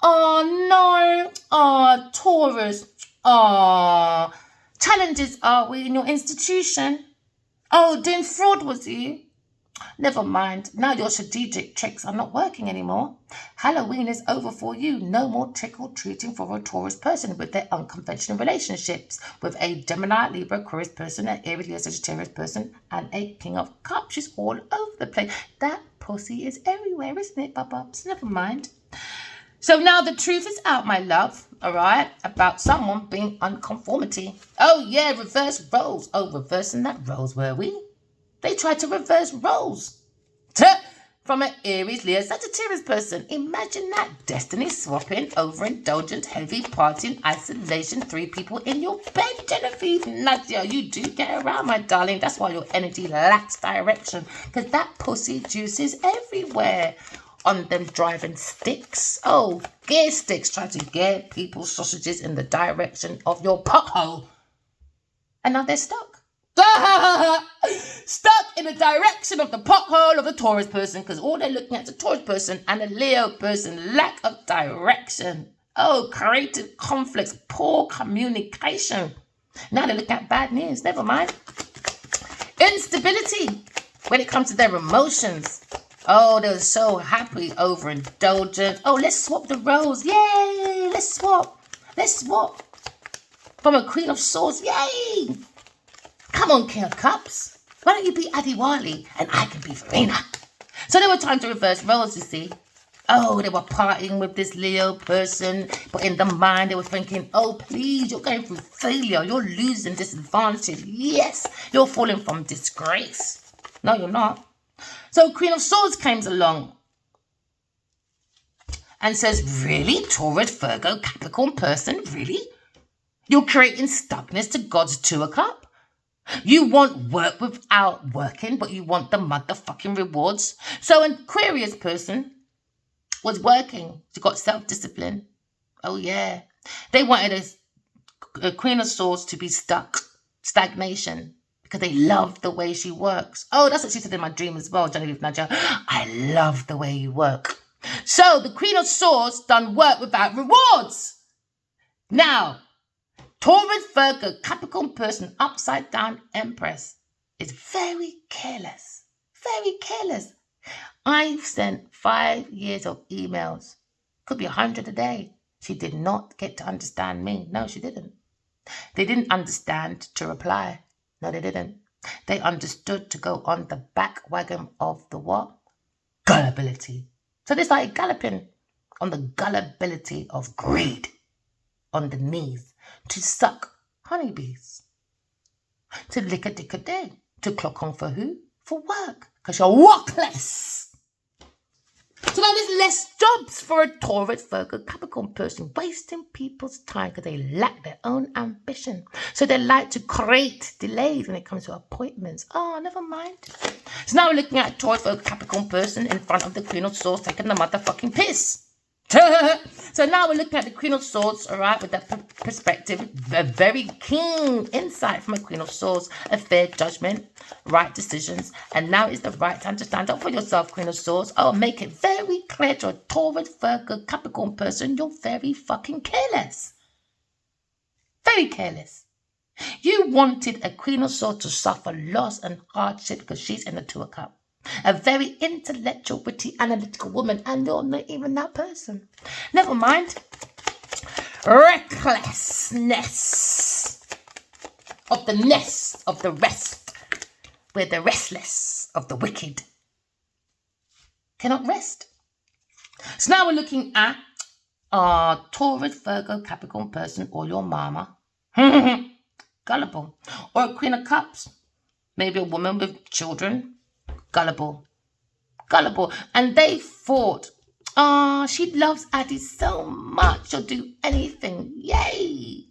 Oh, no. Oh, Taurus. Oh, challenges are we in your institution? Oh, doing fraud was you? Never mind. Now your strategic tricks are not working anymore. Halloween is over for you. No more trick-or-treating for a Taurus person with their unconventional relationships. With a Gemini, Libra, Aquarius person, an Aries, Leo, Sagittarius person, and a King of Cups. She's all over the place. That pussy is everywhere, isn't it, bub-bubs? Never mind. So now the truth is out, my love, all right, about someone being unconformity. Oh, yeah, reverse roles. Oh, reversing that roles, were we? They tried to reverse roles. From an Aries, Leo, Sagittarius person. Imagine that. Destiny swapping, overindulgent, heavy partying, isolation, 3 people in your bed, Genevieve. Nadia, you do get around, my darling. That's why your energy lacks direction. Because that pussy juice is everywhere. On them driving sticks. Oh, gear sticks. Trying to get people's sausages in the direction of your pothole. And now they're stuck. Stuck in the direction of the pothole of the Taurus person, because all they're looking at is a Taurus person and a Leo person. Lack of direction. Oh, creative conflicts, poor communication. Now they're looking at bad news. Never mind. Instability when it comes to their emotions. Oh, they're so happy, overindulgent. Oh, let's swap the roles. Yay, let's swap. Let's swap. From a Queen of Swords. Yay. Come on, King of Cups. Why don't you be Adiwali and I can be Verena? So they were trying to reverse roles, you see. Oh, they were partying with this Leo person, but in the mind they were thinking, oh, please, you're going through failure. You're losing disadvantage. Yes, you're falling from disgrace. No, you're not. So Queen of Swords comes along and says, really, Taurus, Virgo, Capricorn person, really? You're creating stuckness to God's 2 of Cups? You want work without working, but you want the motherfucking rewards? So an Aquarius person was working. She got self-discipline. Oh, yeah. They wanted a Queen of Swords to be stuck. Stagnation. Because they love the way she works. Oh, that's what she said in my dream as well, Genevieve Nadja. I love the way you work. So the Queen of Swords done work without rewards. Now, Taurus, Virgo, Capricorn person, upside down Empress is very careless. Very careless. I've sent 5 years of emails. Could be 100 a day. She did not get to understand me. No, she didn't. They didn't understand to reply. No, they didn't. They understood to go on the back wagon of the what? Gullibility. So they started galloping on the gullibility of greed on the knees to suck honeybees, to lick a dick a day, to clock on for who? For work, because you're workless. So now there's less jobs for a Taurus, Virgo, Capricorn person, wasting people's time because they lack their own ambition. So they like to create delays when it comes to appointments. Oh, never mind. So now we're looking at a Taurus, Virgo, Capricorn person in front of the Queen of Swords taking the motherfucking piss. So now we're looking at the Queen of Swords, all right, with that perspective, a very keen insight from a Queen of Swords, a fair judgment, right decisions, and now is the right time to stand up for yourself, Queen of Swords. Oh, make it very clear to a Taurus, Virgo, Capricorn person, you're very fucking careless. Very careless. You wanted a Queen of Swords to suffer loss and hardship because she's in the 2 of Cups. A very intellectual, witty, analytical woman, and you're not even that person. Never mind. Recklessness of the nest of the rest, where the restless of the wicked cannot rest. So now we're looking at our Taurus, Virgo, Capricorn person, or your mama. Gullible. Or a Queen of Cups. Maybe a woman with children. Gullible. And they thought, she loves Addie so much, she'll do anything. Yay.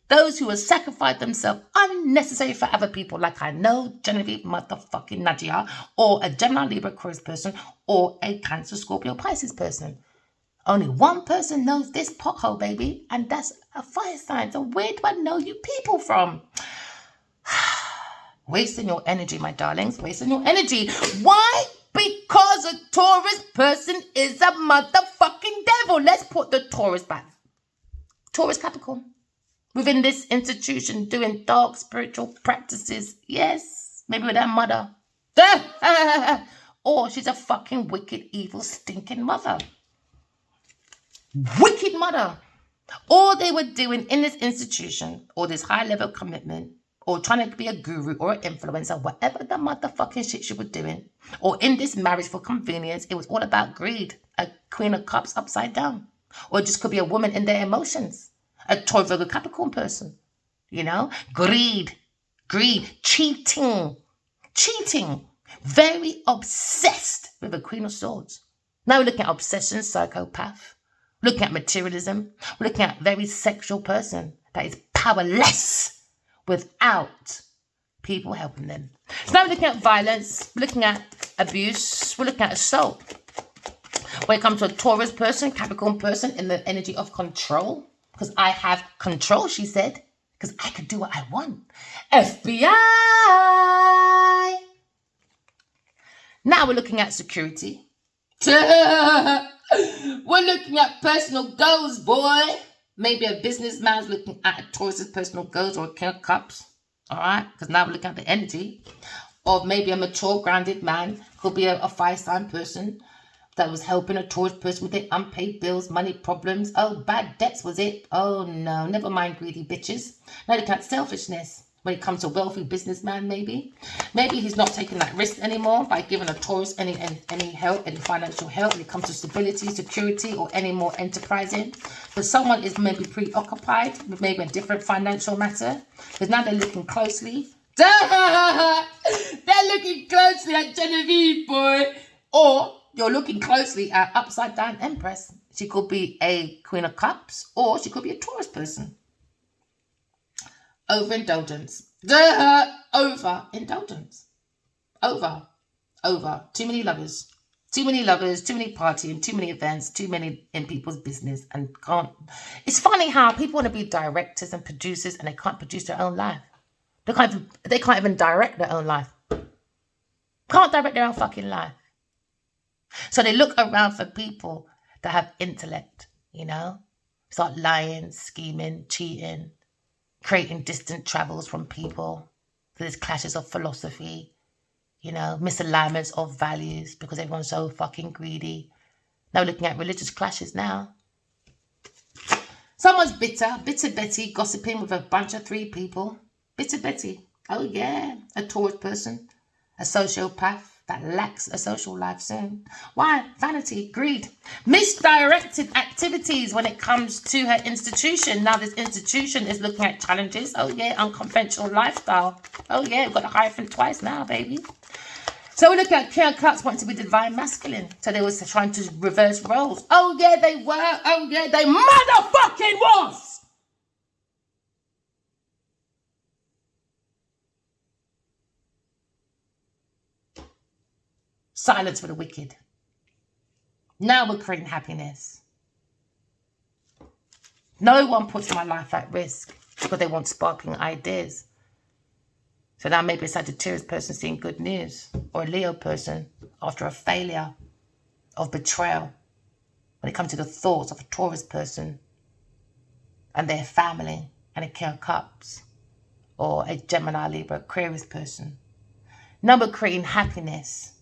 Those who have sacrificed themselves unnecessary for other people, like I know Genevieve motherfucking Nadia, or a Gemini Libra Aquarius person, or a Cancer Scorpio Pisces person. Only one person knows this pothole, baby, and that's a fire sign. So where do I know you people from? Wasting your energy, my darlings. Wasting your energy. Why? Because a Taurus person is a motherfucking devil. Let's put the Taurus back. Taurus Capricorn. Within this institution, doing dark spiritual practices. Yes. Maybe with her mother. Or she's a fucking wicked, evil, stinking mother. Wicked mother. All they were doing in this institution, or this high-level commitment, or trying to be a guru or an influencer, whatever the motherfucking shit she was doing, or in this marriage for convenience, it was all about greed. A Queen of Cups upside down. Or it just could be a woman in their emotions. A Taurus, Virgo, Capricorn person. You know? Greed. Cheating. Very obsessed with a Queen of Swords. Now we're looking at obsession, psychopath. Looking at materialism. We're looking at a very sexual person that is powerless without people helping them. So now we're looking at violence, we're looking at abuse, we're looking at assault. When it comes to a Taurus person, Capricorn person in the energy of control, because I have control, she said, because I can do what I want. FBI! Now we're looking at security. We're looking at personal goals, boy. Maybe a businessman's looking at a Taurus's personal goals or a King of Cups. All right? Because now we're looking at the energy of maybe a mature, grounded man. Could be a fire-sign person that was helping a Taurus person with their unpaid bills, money problems. Oh, bad debts was it? Oh, no. Never mind greedy bitches. Now looking at selfishness. When it comes to wealthy businessman, maybe he's not taking that risk anymore by giving a Taurus any help, any financial help when it comes to stability, security, or any more enterprising. But someone is maybe preoccupied with maybe a different financial matter, because now they're looking closely They're looking closely at Genevieve, boy. Or you're looking closely at upside down Empress. She could be a Queen of Cups, or she could be a Taurus person. Overindulgence. Overindulgence. Over. Too many lovers. Too many lovers, too many partying, too many events, too many in people's business, and can't. It's funny how people want to be directors and producers and they can't produce their own life. They can't even direct their own life. Can't direct their own fucking life. So they look around for people that have intellect, you know? Start lying, scheming, cheating, creating distant travels from people. So there's clashes of philosophy, you know, misalignments of values because everyone's so fucking greedy. Now we're looking at religious clashes now. Someone's bitter Betty, gossiping with a bunch of 3 people. Bitter Betty. Oh yeah, a Taurus person, a sociopath that lacks a social life soon. Why? Vanity, greed, misdirected activities when it comes to her institution. Now this institution is looking at challenges. Oh yeah, unconventional lifestyle. Oh yeah, we've got the hyphen twice now, baby. So we look at King of Cups wanting to be divine masculine. So they were trying to reverse roles. Oh yeah, they were. Oh yeah, they motherfucking was. Silence for the wicked. Now we're creating happiness. No one puts my life at risk because they want sparkling ideas. So now maybe a Sagittarius person seeing good news, or a Leo person after a failure of betrayal when it comes to the thoughts of a Taurus person and their family, and a King of Cups, or a Gemini, Libra, Aquarius person. Now we're creating happiness.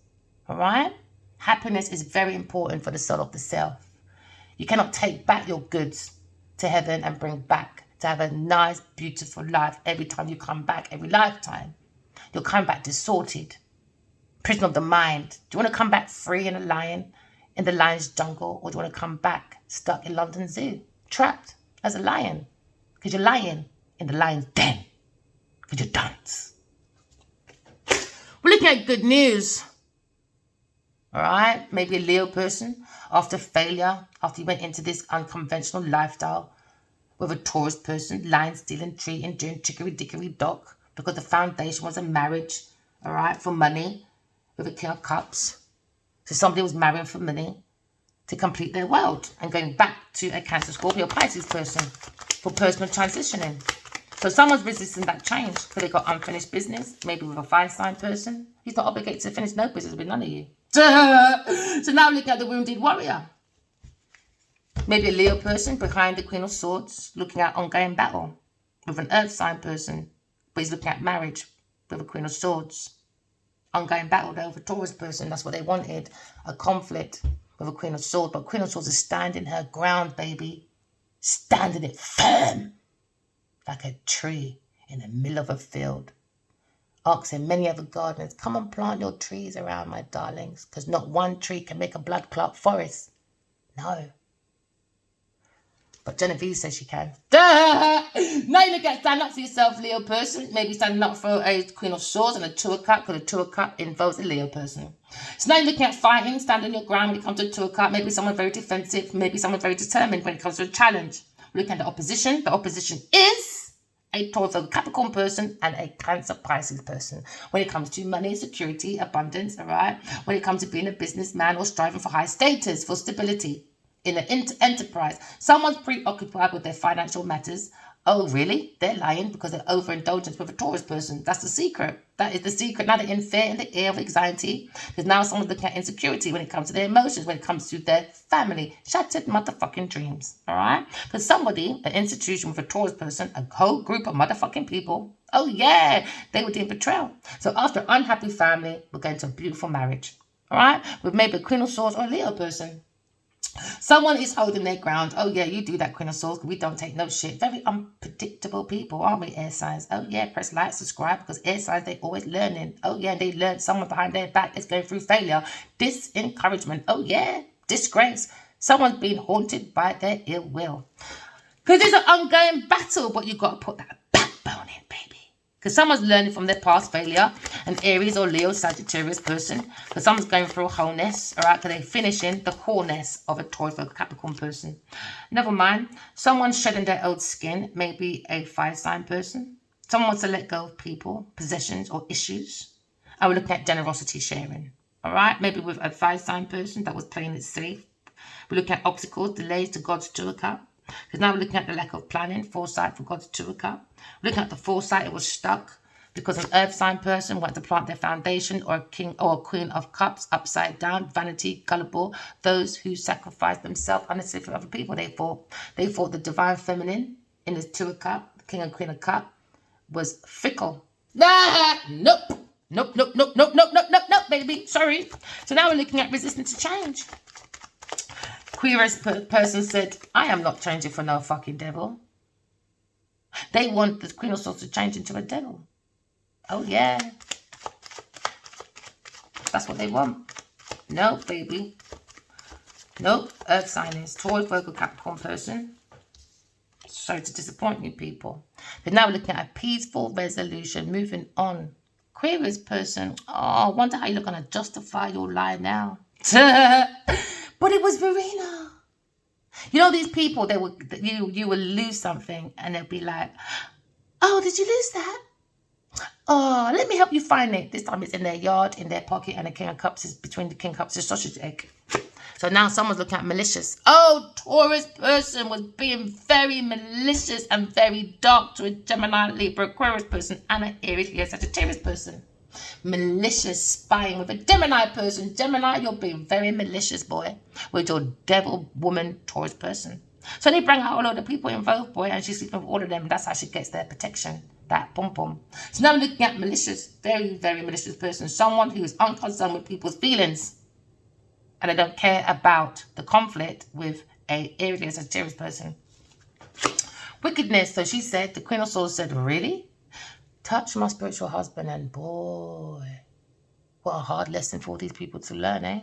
All right? Happiness is very important for the soul of the self. You cannot take back your goods to heaven and bring back to have a nice, beautiful life every time you come back, every lifetime. You'll come back distorted. Prison of the mind. Do you want to come back free and a lion in the lion's jungle, or do you want to come back stuck in London Zoo, trapped as a lion? Because you're lying in the lion's den. Because you're dunce. We're looking at good news. All right, maybe a Leo person after failure, after you went into this unconventional lifestyle with a Taurus person, lying, stealing, cheating, doing chicory, dickory, dock, because the foundation was a marriage, all right, for money with a King of Cups. So somebody was marrying for money to complete their world and going back to a Cancer, Scorpio, Pisces person for personal transitioning. So someone's resisting that change because they got unfinished business, maybe with a fire sign person. He's not obligated to finish no business with none of you. So now look at the wounded warrior. Maybe a Leo person behind the Queen of Swords, looking at ongoing battle with an Earth sign person, but he's looking at marriage with a Queen of Swords. Ongoing battle though with a Taurus person. That's what they wanted, a conflict with a Queen of Swords. But Queen of Swords is standing her ground, baby, standing it firm like a tree in the middle of a field. Asking many other gardeners, come and plant your trees around, my darlings, because not one tree can make a blood clot forest. No. But Genevieve says she can. Now you look at stand up for yourself, Leo person. Maybe standing up for a Queen of Swords and a Two of Cups, because a Two of Cups involves a Leo person. So now you're looking at fighting, standing your ground when it comes to a Two of Cups. Maybe someone very defensive, maybe someone very determined when it comes to a challenge. We're looking at the opposition. The opposition is a Taurus, a Capricorn person, and a Cancer, Pisces person. When it comes to money, security, abundance, all right? When it comes to being a businessman or striving for high status, for stability in an enterprise. Someone's preoccupied with their financial matters. Oh, really? They're lying because they're overindulgence with a Taurus person. That's the secret. That is the secret. Now they're in fear, in the air of anxiety. Because now someone's looking at insecurity when it comes to their emotions, when it comes to their family. Shattered motherfucking dreams. All right? Because somebody, an institution with a Taurus person, a whole group of motherfucking people, oh yeah, they were doing betrayal. So after an unhappy family, we're going to a beautiful marriage. All right? With maybe a Queen of Swords or a Leo person. Someone is holding their ground. Oh yeah, you do that, Queen of Swords, because we don't take no shit. Very unpredictable people, aren't we, air signs? Oh yeah, press like, subscribe, because air signs, they always learning. Oh yeah, they learn someone behind their back is going through failure. Disencouragement. Oh yeah, disgrace. Someone's being haunted by their ill will. Because it's an ongoing battle, but you've got to put that backbone in, baby. Because someone's learning from their past failure. An Aries or Leo Sagittarius person. Because someone's going through wholeness. All right. Because they're finishing the coolness of a Taurus or Capricorn person. Never mind. Someone's shedding their old skin. Maybe a fire sign person. Someone wants to let go of people, possessions, or issues. And we're looking at generosity sharing. All right. Maybe with a fire sign person that was playing it safe. We're looking at obstacles, delays to God's Tour cup. Because now we're looking at the lack of planning, foresight for God's Tour cup. We're looking at the foresight, it was stuck because an earth sign person wanted to plant their foundation, or a king or a queen of cups, upside down, vanity, gullible, those who sacrifice themselves unnecessarily for other people. They thought the divine feminine in the Tour cup, the king and queen of cup, was fickle. Nah, nope. Nope, baby. Sorry. So now we're looking at resistance to change. Queerest person said, I am not changing for no fucking devil. They want the Queen of Swords to change into a devil. Oh, yeah. That's what they want. No, baby. Nope. Earth sign is Taurus, Virgo, Capricorn person. Sorry to disappoint you people. But now we're looking at a peaceful resolution. Moving on. Queerest person. Oh, I wonder how you're going to justify your lie now. But it was Verena. You know these people, you will lose something and they'll be like, oh, did you lose that? Oh, let me help you find it. This time it's in their yard, in their pocket, and the King of Cups is between the King of Cups, a sausage egg. So now someone's looking at malicious. Oh, Taurus person was being very malicious and very dark to a Gemini, Libra, Aquarius person, and an Aries, Leo, Sagittarius person. Malicious spying with a Gemini person. Gemini, you're being very malicious, boy, with your devil woman Taurus person. So they bring out all of the people involved, boy, and she's sleeping with all of them. That's how she gets their protection. That pom pom. So now we're looking at malicious, very, very malicious person. Someone who is unconcerned with people's feelings. And they don't care about the conflict with a Aries Sagittarius person. Wickedness. So she said, the Queen of Swords said, really? Touch my spiritual husband, and boy, what a hard lesson for all these people to learn, eh?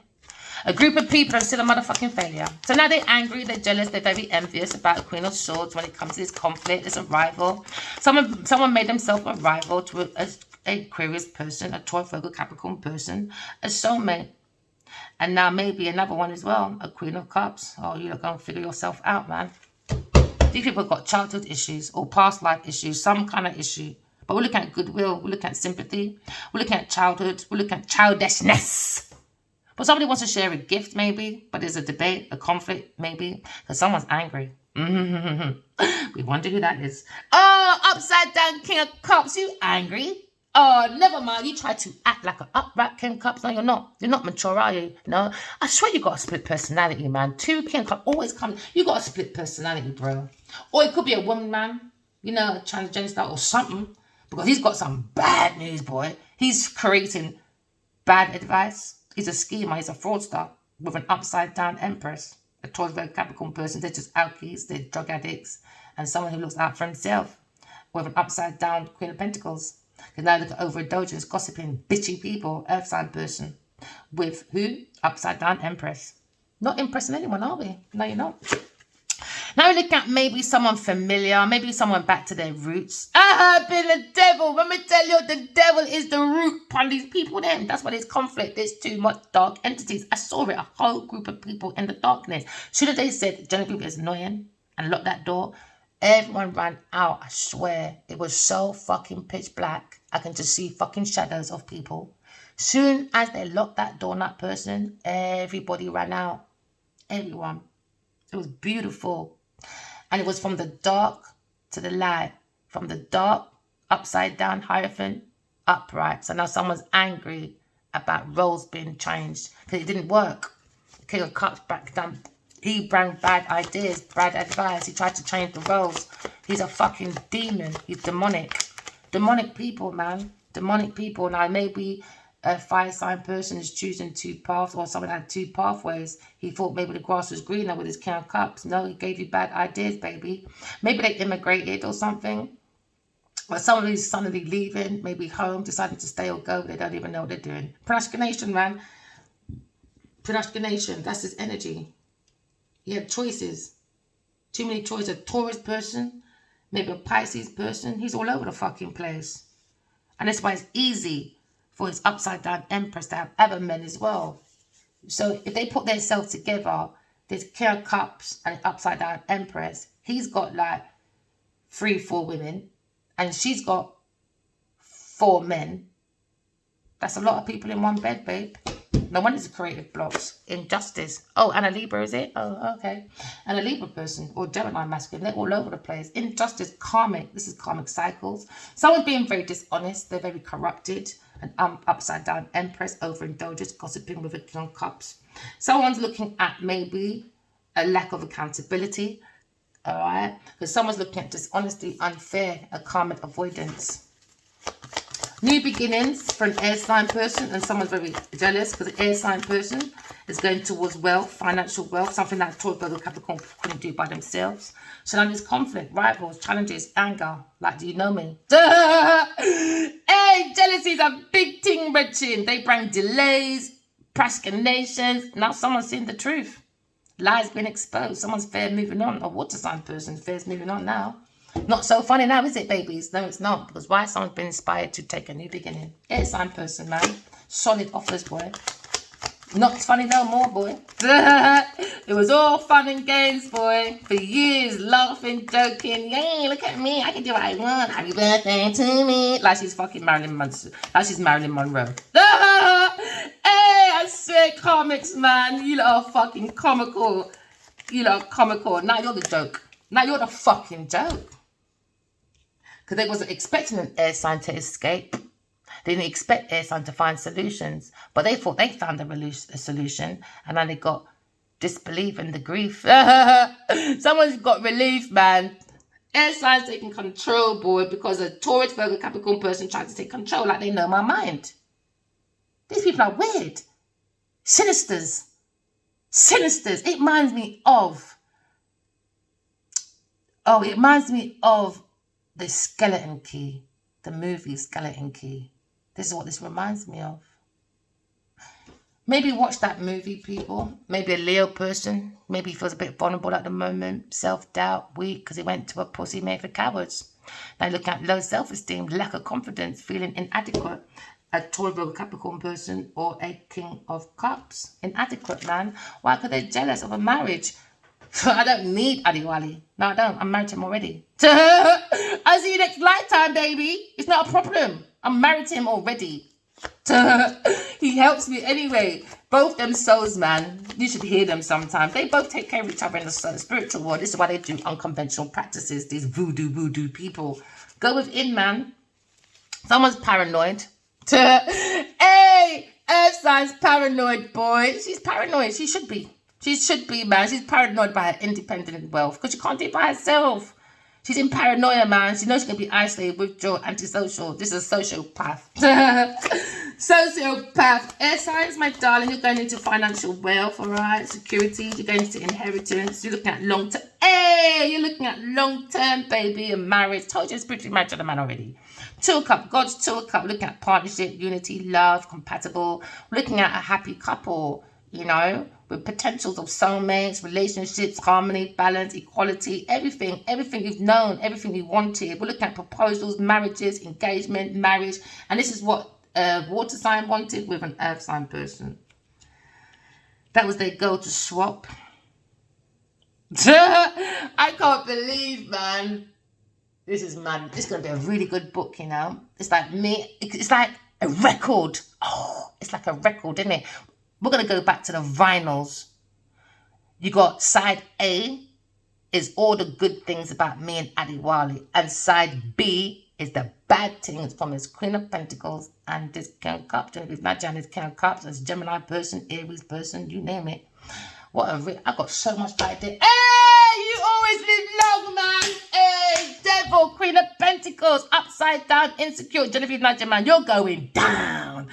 A group of people are still a motherfucking failure. So now they're angry, they're jealous, they're very envious about the Queen of Swords when it comes to this conflict. There's a rival. Someone made themselves a rival to a Aquarius person, a Taurus, Virgo, Capricorn person, a soulmate. And now maybe another one as well, a Queen of Cups. Oh, you're going to figure yourself out, man. These people have got childhood issues or past life issues, some kind of issue. But we're looking at goodwill, we're looking at sympathy, we're looking at childhood, we're looking at childishness. But somebody wants to share a gift maybe, but there's a debate, a conflict maybe, because someone's angry. We wonder who that is. Oh, upside down King of Cups, you angry? Oh, never mind, you try to act like an upright King of Cups. No, you're not. You're not mature, are you? No, I swear you got a split personality, man. Two King of Cups always come. You got a split personality, bro. Or it could be a woman, man. You know, a transgender style or something. Because he's got some bad news, boy. He's creating bad advice. He's a schemer. He's a fraudster with an upside-down empress. A Taurus, Virgo, Capricorn person. They're just alkies. They're drug addicts. And someone who looks out for himself with an upside-down Queen of Pentacles. Because now look at overindulgence, gossiping, bitchy people, earth sign person. With who? Upside-down empress. Not impressing anyone, are we? No, you're not. Now we look at maybe someone familiar, maybe someone back to their roots. I've been the devil. Let me tell you, the devil is the root upon these people then. That's why there's conflict. There's too much dark entities. I saw it, a whole group of people in the darkness. Should have they said, Genevieve is annoying and locked that door? Everyone ran out, I swear. It was so fucking pitch black. I can just see fucking shadows of people. Soon as they locked that door on that person, everybody ran out. Everyone. It was beautiful. And it was from the dark to the light. From the dark, upside down, Hierophant, upright. So now someone's angry about roles being changed. Because it didn't work. The King of Cups back down. He brought bad ideas, bad advice. He tried to change the roles. He's a fucking demon. He's demonic. Demonic people, man. Demonic people. Now maybe a fire sign person is choosing two paths, or someone had two pathways. He thought maybe the grass was greener with his King of Cups. No, he gave you bad ideas, baby. Maybe they immigrated or something. Or somebody's suddenly leaving, maybe home, deciding to stay or go. They don't even know what they're doing. Procrastination, man. Procrastination. That's his energy. He had choices. Too many choices. A Taurus person, maybe a Pisces person. He's all over the fucking place. And that's why it's easy for his upside down Empress to have other men as well. So if they put themselves together, there's King of Cups and upside down Empress. He's got like 3-4 women, and she's got 4 men. That's a lot of people in one bed, babe. No one is a creative blocks. Injustice. Oh, and a Libra, is it? Oh, okay. And a Libra person or Gemini masculine. They're all over the place. Injustice, karmic. This is karmic cycles. Someone's being very dishonest. They're very corrupted. An upside down Empress, overindulgence, gossiping with a King of Cups. Someone's looking at maybe a lack of accountability. All right. Because someone's looking at dishonesty, unfair, a karmic avoidance. New beginnings for an air sign person, and someone's very jealous because the air sign person is going towards wealth, financial wealth, something that Taurus, Virgo, Capricorn couldn't do by themselves. So now there's conflict, rivals, challenges, anger. Like, do you know me? Hey, jealousy is a big thing, Richard. They bring delays, procrastinations. Now someone's seeing the truth. Lies been exposed. Someone's fair moving on. A water sign person, fair's moving on now. Not so funny now, is it, babies? No, it's not. Because why? Someone's been inspired to take a new beginning. Air sign person, man. Solid offers, boy. Not funny no more, boy. It was all fun and games, boy. For years, laughing, joking. Yay, look at me. I can do what I want. Happy birthday to me. Like she's fucking Marilyn Monroe. Like she's Marilyn Monroe. Hey, I swear, comics, man. You lot are fucking comical. You lot are comical. Now you're the joke. Now you're the fucking joke. Because they wasn't expecting an air sign to escape. They didn't expect air sign to find solutions. But they thought they found a solution. And then they got disbelief and the grief. Someone's got relief, man. Air signs taking control, boy. Because a Taurus, Virgo, Capricorn person tries to take control like they know my mind. These people are weird. Sinisters. Sinisters. It reminds me of... Oh, it reminds me of the Skeleton Key, the movie Skeleton Key. This is what this reminds me of. Maybe watch that movie, people. Maybe a Leo person. Maybe he feels a bit vulnerable at the moment. Self-doubt, weak, because he went to a pussy made for cowards. Now look at low self-esteem, lack of confidence, feeling inadequate. A Taurus, Virgo, Capricorn person or a King of Cups. Inadequate, man. Why? Because they're jealous of a marriage. I don't need Adiwali. No, I don't. I'm married to him already. I'll see you next lifetime, baby. It's not a problem. I'm married to him already. He helps me anyway. Both them souls, man. You should hear them sometimes. They both take care of each other in the spiritual world. This is why they do unconventional practices. These voodoo people. Go within, man. Someone's paranoid. Hey, Earth sign's paranoid, boy. She's paranoid. She should be. She should be, man. She's paranoid by her independent wealth because she can't do it by herself. She's in paranoia, man. She knows she's going to be isolated, withdrawn, antisocial. This is a sociopath. Sociopath. Air signs, my darling. You're going into financial wealth, all right? Security. You're going into inheritance. You're looking at long-term. Hey, you're looking at long-term, baby, and marriage. Told you, spiritually married to the man already. Two of Cups. God's Two of Cups. Looking at partnership, unity, love, compatible. Looking at a happy couple, you know, with potentials of soulmates, relationships, harmony, balance, equality, everything you've known, everything you wanted. We're looking at proposals, marriages, engagement, marriage. And this is what a water sign wanted with an earth sign person. That was their goal to swap. I can't believe, man. This is mad. This is going to be a really good book, you know. It's like me. It's like a record. Oh, it's like a record, isn't it? We're going to go back to the vinyls. You got side A is all the good things about me and Adiwali. And side B is the bad things from his Queen of Pentacles and this King of Cups. If not Jan, King of Cups, as Gemini person, Aries person, you name it. I got so much idea. Hey, you always live long, man. Hey, Devil, Queen of Pentacles, upside down, insecure, Genevieve Nigel, man. You're going down.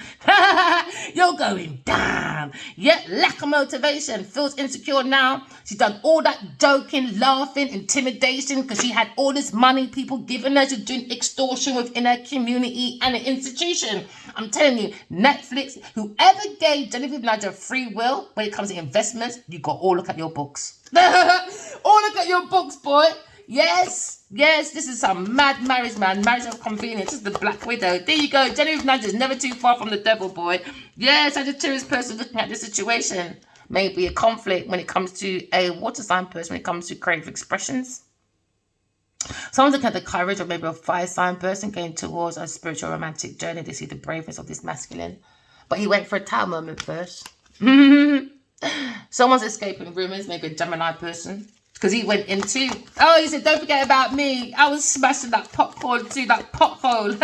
You're going down. Yet lack of motivation, feels insecure now. She's done all that joking, laughing, intimidation because she had all this money, people giving her. She's doing extortion within her community and an institution. I'm telling you, Netflix, whoever gave Genevieve Nigel free will when it comes to investments, you got all look at your books. All look at your books, boy. Yes, this is some mad marriage, man. Marriage of convenience. This is the Black Widow. There you go. Genevieve Nudge is never too far from the devil, boy. Yes, Sagittarius person looking at this situation. Maybe a conflict when it comes to a water sign person, when it comes to creative expressions. Someone's looking at the courage of maybe a fire sign person going towards a spiritual romantic journey. They see the braveness of this masculine. But he went for a tower moment first. Someone's escaping rumors, maybe a Gemini person. Because he went into, he said, don't forget about me. I was smashing that popcorn too, that pothole.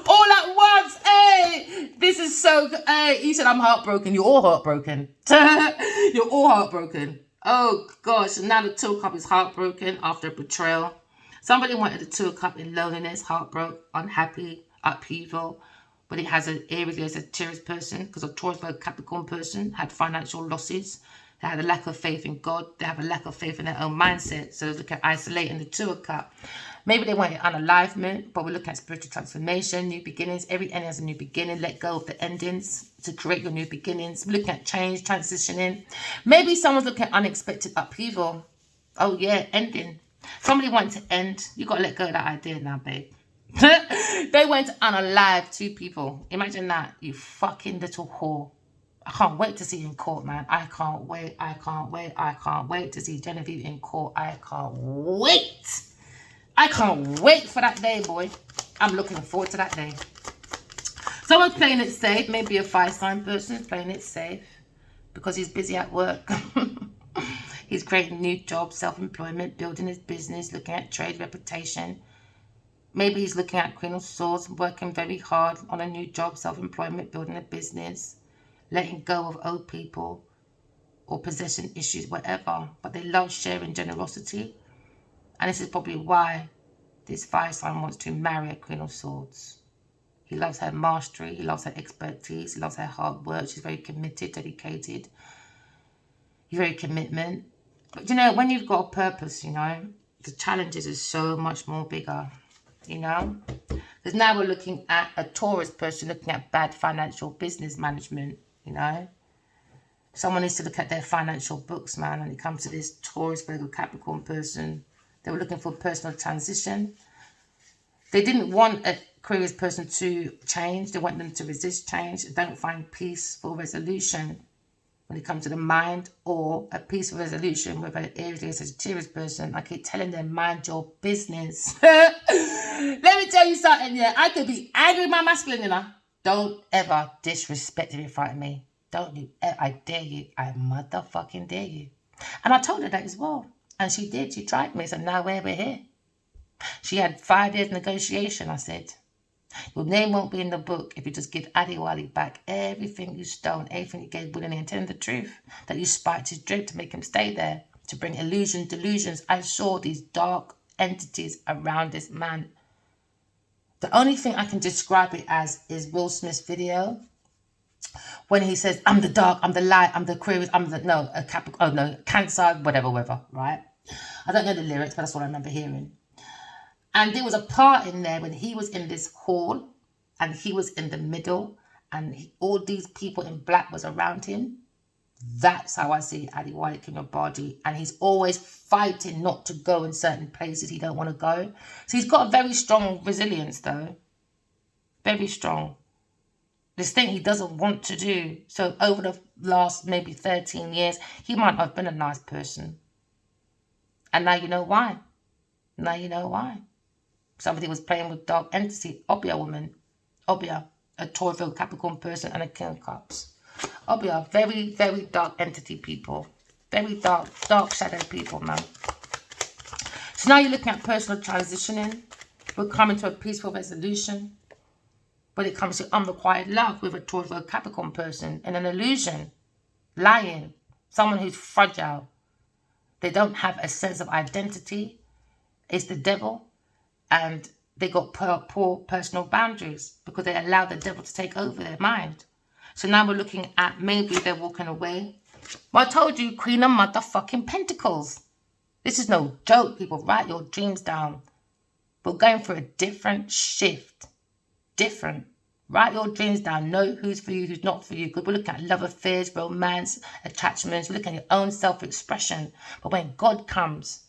All at once. Hey, this is so good. Hey, he said, I'm heartbroken. You're all heartbroken. You're all heartbroken. Oh, gosh. And now the Two of Cups is heartbroken after a betrayal. Somebody wanted the Two of Cups in loneliness, heartbroken, unhappy, upheaval. But it has an Aries, a Sagittarius person, because a Taurus, Capricorn person had financial losses. They had a lack of faith in God. They have a lack of faith in their own mindset. So look at isolating the Two of Cups. Maybe they want unalivement, but we're looking at spiritual transformation, new beginnings. Every ending has a new beginning. Let go of the endings to create your new beginnings. We're looking at change, transitioning. Maybe someone's looking at unexpected upheaval. Oh yeah, ending. Somebody wants to end. You got to let go of that idea now, babe. They went unalive, two people. Imagine that, you fucking little whore. I can't wait to see you in court, man. I can't wait to see Genevieve in court. I can't wait for that day, boy. I'm looking forward to that day. Someone's playing it safe. Maybe a fire sign person is playing it safe because he's busy at work. He's creating new jobs, self-employment, building his business, looking at trade, reputation. Maybe he's looking at Queen of Swords, working very hard on a new job, self-employment, building a business, letting go of old people or possession issues, whatever. But they love sharing generosity. And this is probably why this fire sign wants to marry a Queen of Swords. He loves her mastery. He loves her expertise. He loves her hard work. She's very committed, dedicated. He's very commitment. But, you know, when you've got a purpose, you know, the challenges are so much more bigger, you know. Because now we're looking at a Taurus person looking at bad financial business management, you know. Someone needs to look at their financial books, man, when it comes to this Taurus, Virgo, Capricorn person. They were looking for personal transition. They didn't want a Aquarius person to change. They want them to resist change. They don't find peaceful resolution when it comes to the mind, or a peaceful resolution with an Aries, Sagittarius person. I keep telling them, mind your business. Let me tell you something, yeah. I could be angry with my masculine, you know. Don't ever disrespect him in front of me. Don't you? I dare you. I motherfucking dare you. And I told her that as well. And she did. She tried me. So now we're here. She had 5 years negotiation, I said. Your name won't be in the book if you just give Adiwali back everything you stole, everything you gave willingly and telling the truth. That you spiked his drip to make him stay there. To bring illusion, delusions. I saw these dark entities around this man. The only thing I can describe it as is Will Smith's video. When he says, I'm the dark, I'm the light, I'm the Aquarius, I'm the, no, a Capricorn, oh no, Cancer, whatever, right? I don't know the lyrics, but that's what I remember hearing. And there was a part in there when he was in this hall and he was in the middle and all these people in black was around him. That's how I see Adiwali King of Badi. And he's always fighting not to go in certain places he don't want to go. So he's got a very strong resilience though. Very strong. This thing he doesn't want to do. So over the last maybe 13 years, he might not have been a nice person. And now you know why. Now you know why. Somebody was playing with dark entity. Obia woman. Obia. A Taurus, Capricorn person and a King of Cups. Obia. Very, very dark entity people. Very dark shadow people, man. So now you're looking at personal transitioning. We're coming to a peaceful resolution. When it comes to unrequited love with a Taurus, Capricorn person and an illusion. Lying. Someone who's fragile. They don't have a sense of identity. It's the devil. And they got poor personal boundaries because they allow the devil to take over their mind. So now we're looking at maybe they're walking away. Well, I told you, Queen of motherfucking Pentacles. This is no joke, people. Write your dreams down. We're going for a different shift. Different. Write your dreams down. Know who's for you, who's not for you. Because we're looking at love affairs, romance, attachments. We're looking at your own self-expression. But when God comes,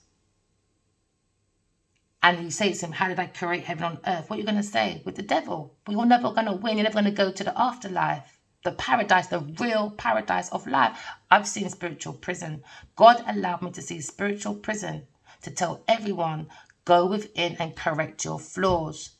and you say to him, how did I create heaven on earth? What are you going to say? With the devil. But you're never going to win. You're never going to go to the afterlife. The paradise, the real paradise of life. I've seen spiritual prison. God allowed me to see spiritual prison to tell everyone, go within and correct your flaws.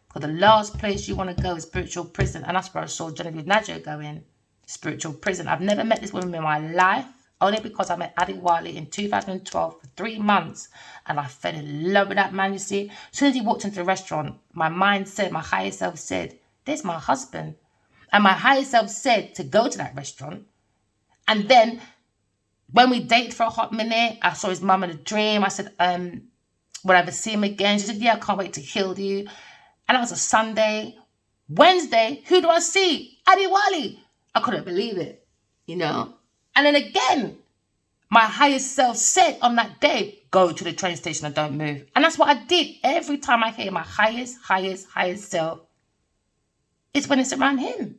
Because the last place you want to go is spiritual prison. And that's where I saw Genevieve Najo go in. Spiritual prison. I've never met this woman in my life. Only because I met Adewale in 2012 for 3 months. And I fell in love with that man, you see. As soon as he walked into the restaurant, my mind said, my higher self said, there's my husband. And my higher self said to go to that restaurant. And then when we dated for a hot minute, I saw his mum in a dream. I said, will I ever see him again? She said, yeah, I can't wait to heal you. And that was a Sunday. Wednesday, who do I see? Adewale. I couldn't believe it, you know. And then again, my highest self said on that day, go to the train station and don't move. And that's what I did. Every time I hear my highest self, it's when it's around him.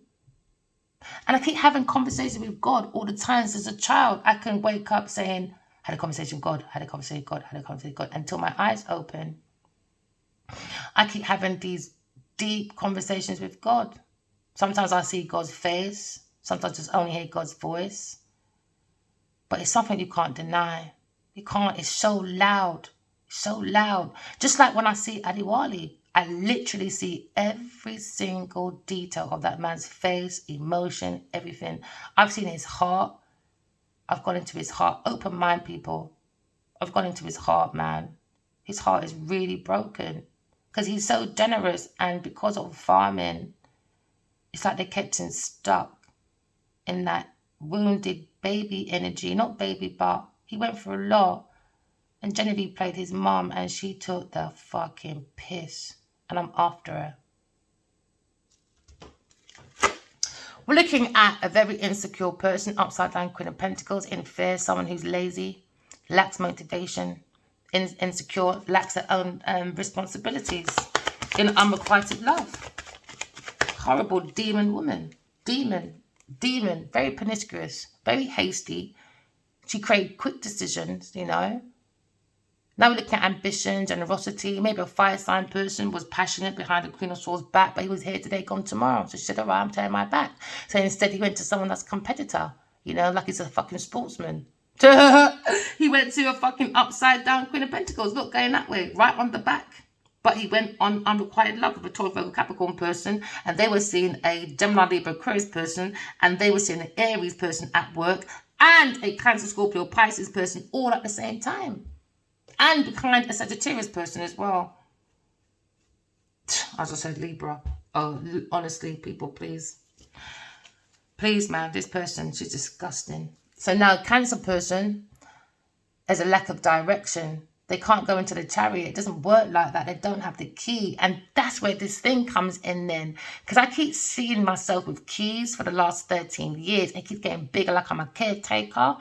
And I keep having conversations with God all the time. As a child, I can wake up saying, had a conversation with God, had a conversation with God, had a conversation with God, until my eyes open. I keep having these deep conversations with God. Sometimes I see God's face. Sometimes I just only hear God's voice. But it's something you can't deny. You can't. It's so loud. It's so loud. Just like when I see Adewale, I literally see every single detail of that man's face, emotion, everything. I've seen his heart. I've gone into his heart. Open mind, people. I've gone into his heart, man. His heart is really broken because he's so generous, and because of farming, it's like they kept him stuck in that wounded baby energy. Not baby, but he went through a lot. And Genevieve played his mom, and she took the fucking piss. And I'm after her. We're looking at a very insecure person, upside down Queen of Pentacles, in fear, someone who's lazy, lacks motivation, insecure, lacks their own responsibilities, in unrequited love. Horrible demon woman. Demon, very promiscuous, very hasty. She created quick decisions, you know. Now we're looking at ambition, generosity. Maybe a fire sign person was passionate behind the Queen of Swords back, but he was here today, gone tomorrow. So she said, all right, I'm turning my back. So instead he went to someone that's a competitor, you know, like he's a fucking sportsman. He went to a fucking upside down Queen of Pentacles. Look, going that way, right on the back. But he went on unrequited love with a Taurus Virgo Capricorn person, and they were seeing a Gemini Libra Aquarius person, and they were seeing an Aries person at work, and a Cancer Scorpio Pisces person all at the same time. And behind a Sagittarius person as well. As I said, Libra. Oh, honestly, people, please. Please, man, this person, she's disgusting. So now, Cancer person, there's a lack of direction. They can't go into the Chariot. It doesn't work like that. They don't have the key. And that's where this thing comes in then. Because I keep seeing myself with keys for the last 13 years. And it keeps getting bigger, like I'm a caretaker.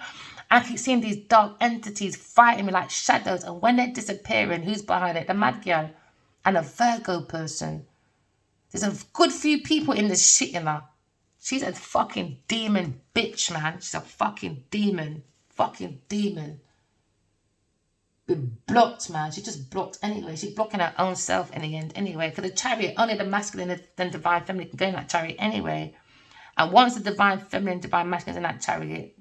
I keep seeing these dark entities fighting me like shadows. And when they're disappearing, who's behind it? The mad girl and a Virgo person. There's a good few people in this shit, you know. She's a fucking demon bitch, man. She's a fucking demon. Fucking demon. Been blocked, man. She just blocked anyway. She's blocking her own self in the end anyway. Because the Chariot, only the masculine and divine feminine can go in that Chariot anyway. And once the divine feminine, divine masculine is in that Chariot,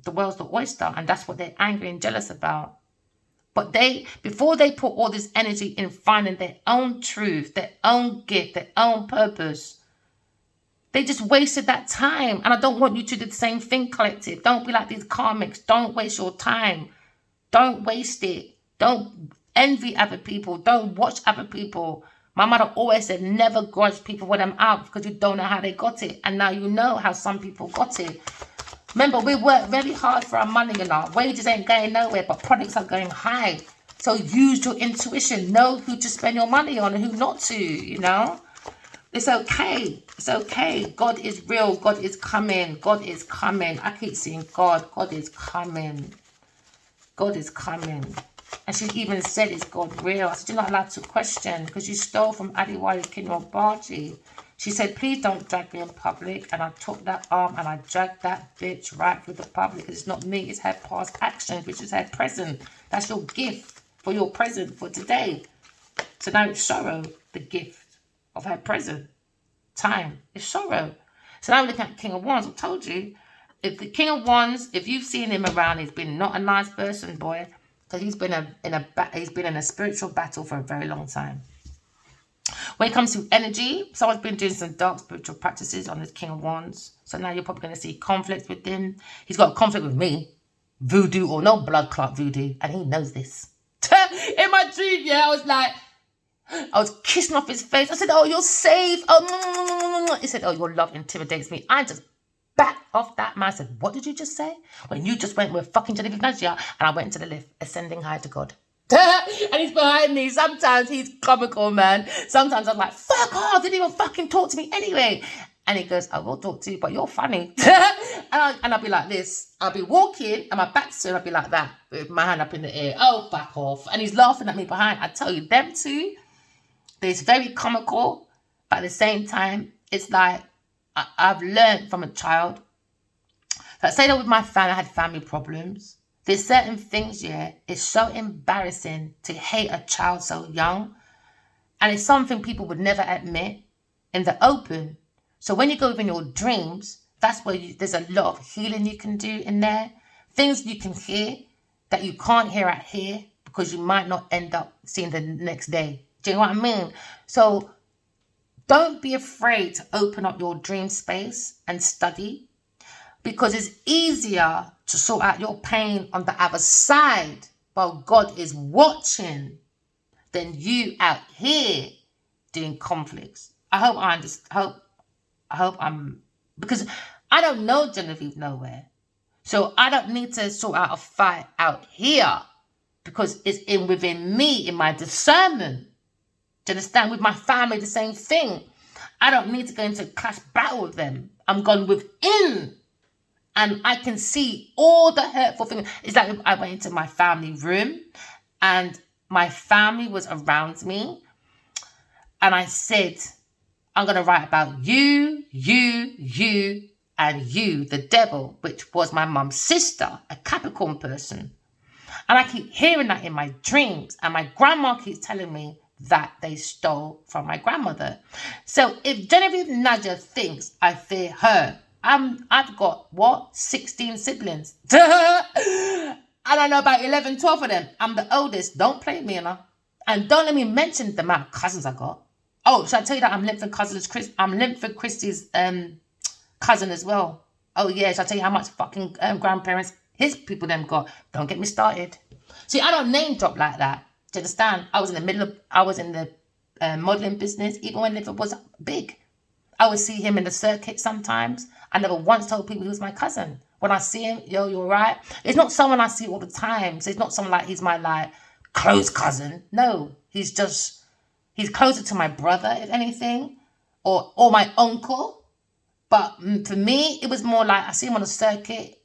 the world's the oyster, and that's what they're angry and jealous about. But they, before they put all this energy in finding their own truth, their own gift, their own purpose, they just wasted that time. And I don't want you to do the same thing, collective. Don't be like these karmics. Don't waste your time. Don't waste it. Don't envy other people. Don't watch other people. My mother always said, never grudge people when I'm out, because you don't know how they got it. And now you know how some people got it. Remember, we work very hard for our money, you know. Wages ain't going nowhere, but products are going high. So use your intuition. Know who to spend your money on and who not to, you know. It's okay. It's okay. God is real. God is coming. God is coming. I keep seeing God. God is coming. God is coming. And she even said, is God real? I said, you're not allowed to question because you stole from Adewale Kinrobaji. She said, please don't drag me in public. And I took that arm and I dragged that bitch right through the public. It's not me, it's her past actions, which is her present. That's your gift. for your present for today. So now it's sorrow, the gift of her present. Time is sorrow. So now we're looking at King of Wands. I told you, if the King of Wands, if you've seen him around, he's been not a nice person, boy, because he's been in a spiritual battle for a very long time. When it comes to energy, someone's been doing some dark spiritual practices on this King of Wands. So now you're probably going to see conflict with him. He's got a conflict with me. Voodoo or no blood clot voodoo. And he knows this. In my dream, yeah, I was kissing off his face. I said, oh, you're safe. Oh, he said, oh, your love intimidates me. I just backed off that man. I said, what did you just say? When you just went with fucking Genevieve Nadia. And I went into the lift, ascending high to God. And he's behind me. Sometimes he's comical, man. Sometimes I'm like, fuck off. Didn't even fucking talk to me anyway. And he goes, I will talk to you, but you're funny. and I'll be like this. I'll be walking and my back's to him. I'll be like that with my hand up in the air. Oh, back off. And he's laughing at me behind. I tell you, them two, it's very comical. But at the same time, it's like I've learned from a child. Like, say that with my family, I had family problems. There's certain things, yeah, it's so embarrassing to hate a child so young. And it's something people would never admit in the open. So when you go within your dreams, that's where there's a lot of healing you can do in there. Things you can hear that you can't hear out here because you might not end up seeing the next day. Do you know what I mean? So don't be afraid to open up your dream space and study, because it's easier to sort out your pain on the other side while God is watching than you out here doing conflicts. I hope I understand. I hope I'm, because I don't know Genevieve nowhere. So I don't need to sort out a fight out here because it's within me, in my discernment. Do you understand? With my family, the same thing. I don't need to go into a clash battle with them. I'm gone within. And I can see all the hurtful things. It's like I went into my family room and my family was around me. And I said, I'm going to write about you, and you, the devil, which was my mum's sister, a Capricorn person. And I keep hearing that in my dreams. And my grandma keeps telling me that they stole from my grandmother. So if Genevieve Nadia thinks I fear her, I've got, 16 siblings. And I know about 11, 12 of them. I'm the oldest. Don't play me, you know. And don't let me mention the amount of cousins I got. Oh, should I tell you that I'm Linford Christie's cousin as well. Oh, yeah, should I tell you how much fucking grandparents his people them got? Don't get me started. See, I don't name drop like that. Do you understand? I was in the modelling business, even when Linford was big. I would see him in the circuit sometimes. I never once told people he was my cousin. When I see him, yo, you're right. It's not someone I see all the time. So it's not someone like he's my close cousin. No, he's closer to my brother, if anything, or my uncle. But for me, it was more like I see him on the circuit.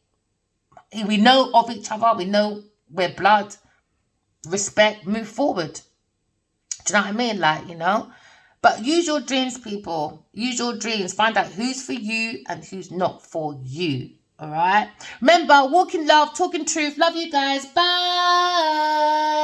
We know of each other. We know we're blood. Respect, move forward. Do you know what I mean? Like, you know. But use your dreams, people. Use your dreams. Find out who's for you and who's not for you. All right? Remember, walk in love, talk in truth. Love you guys. Bye.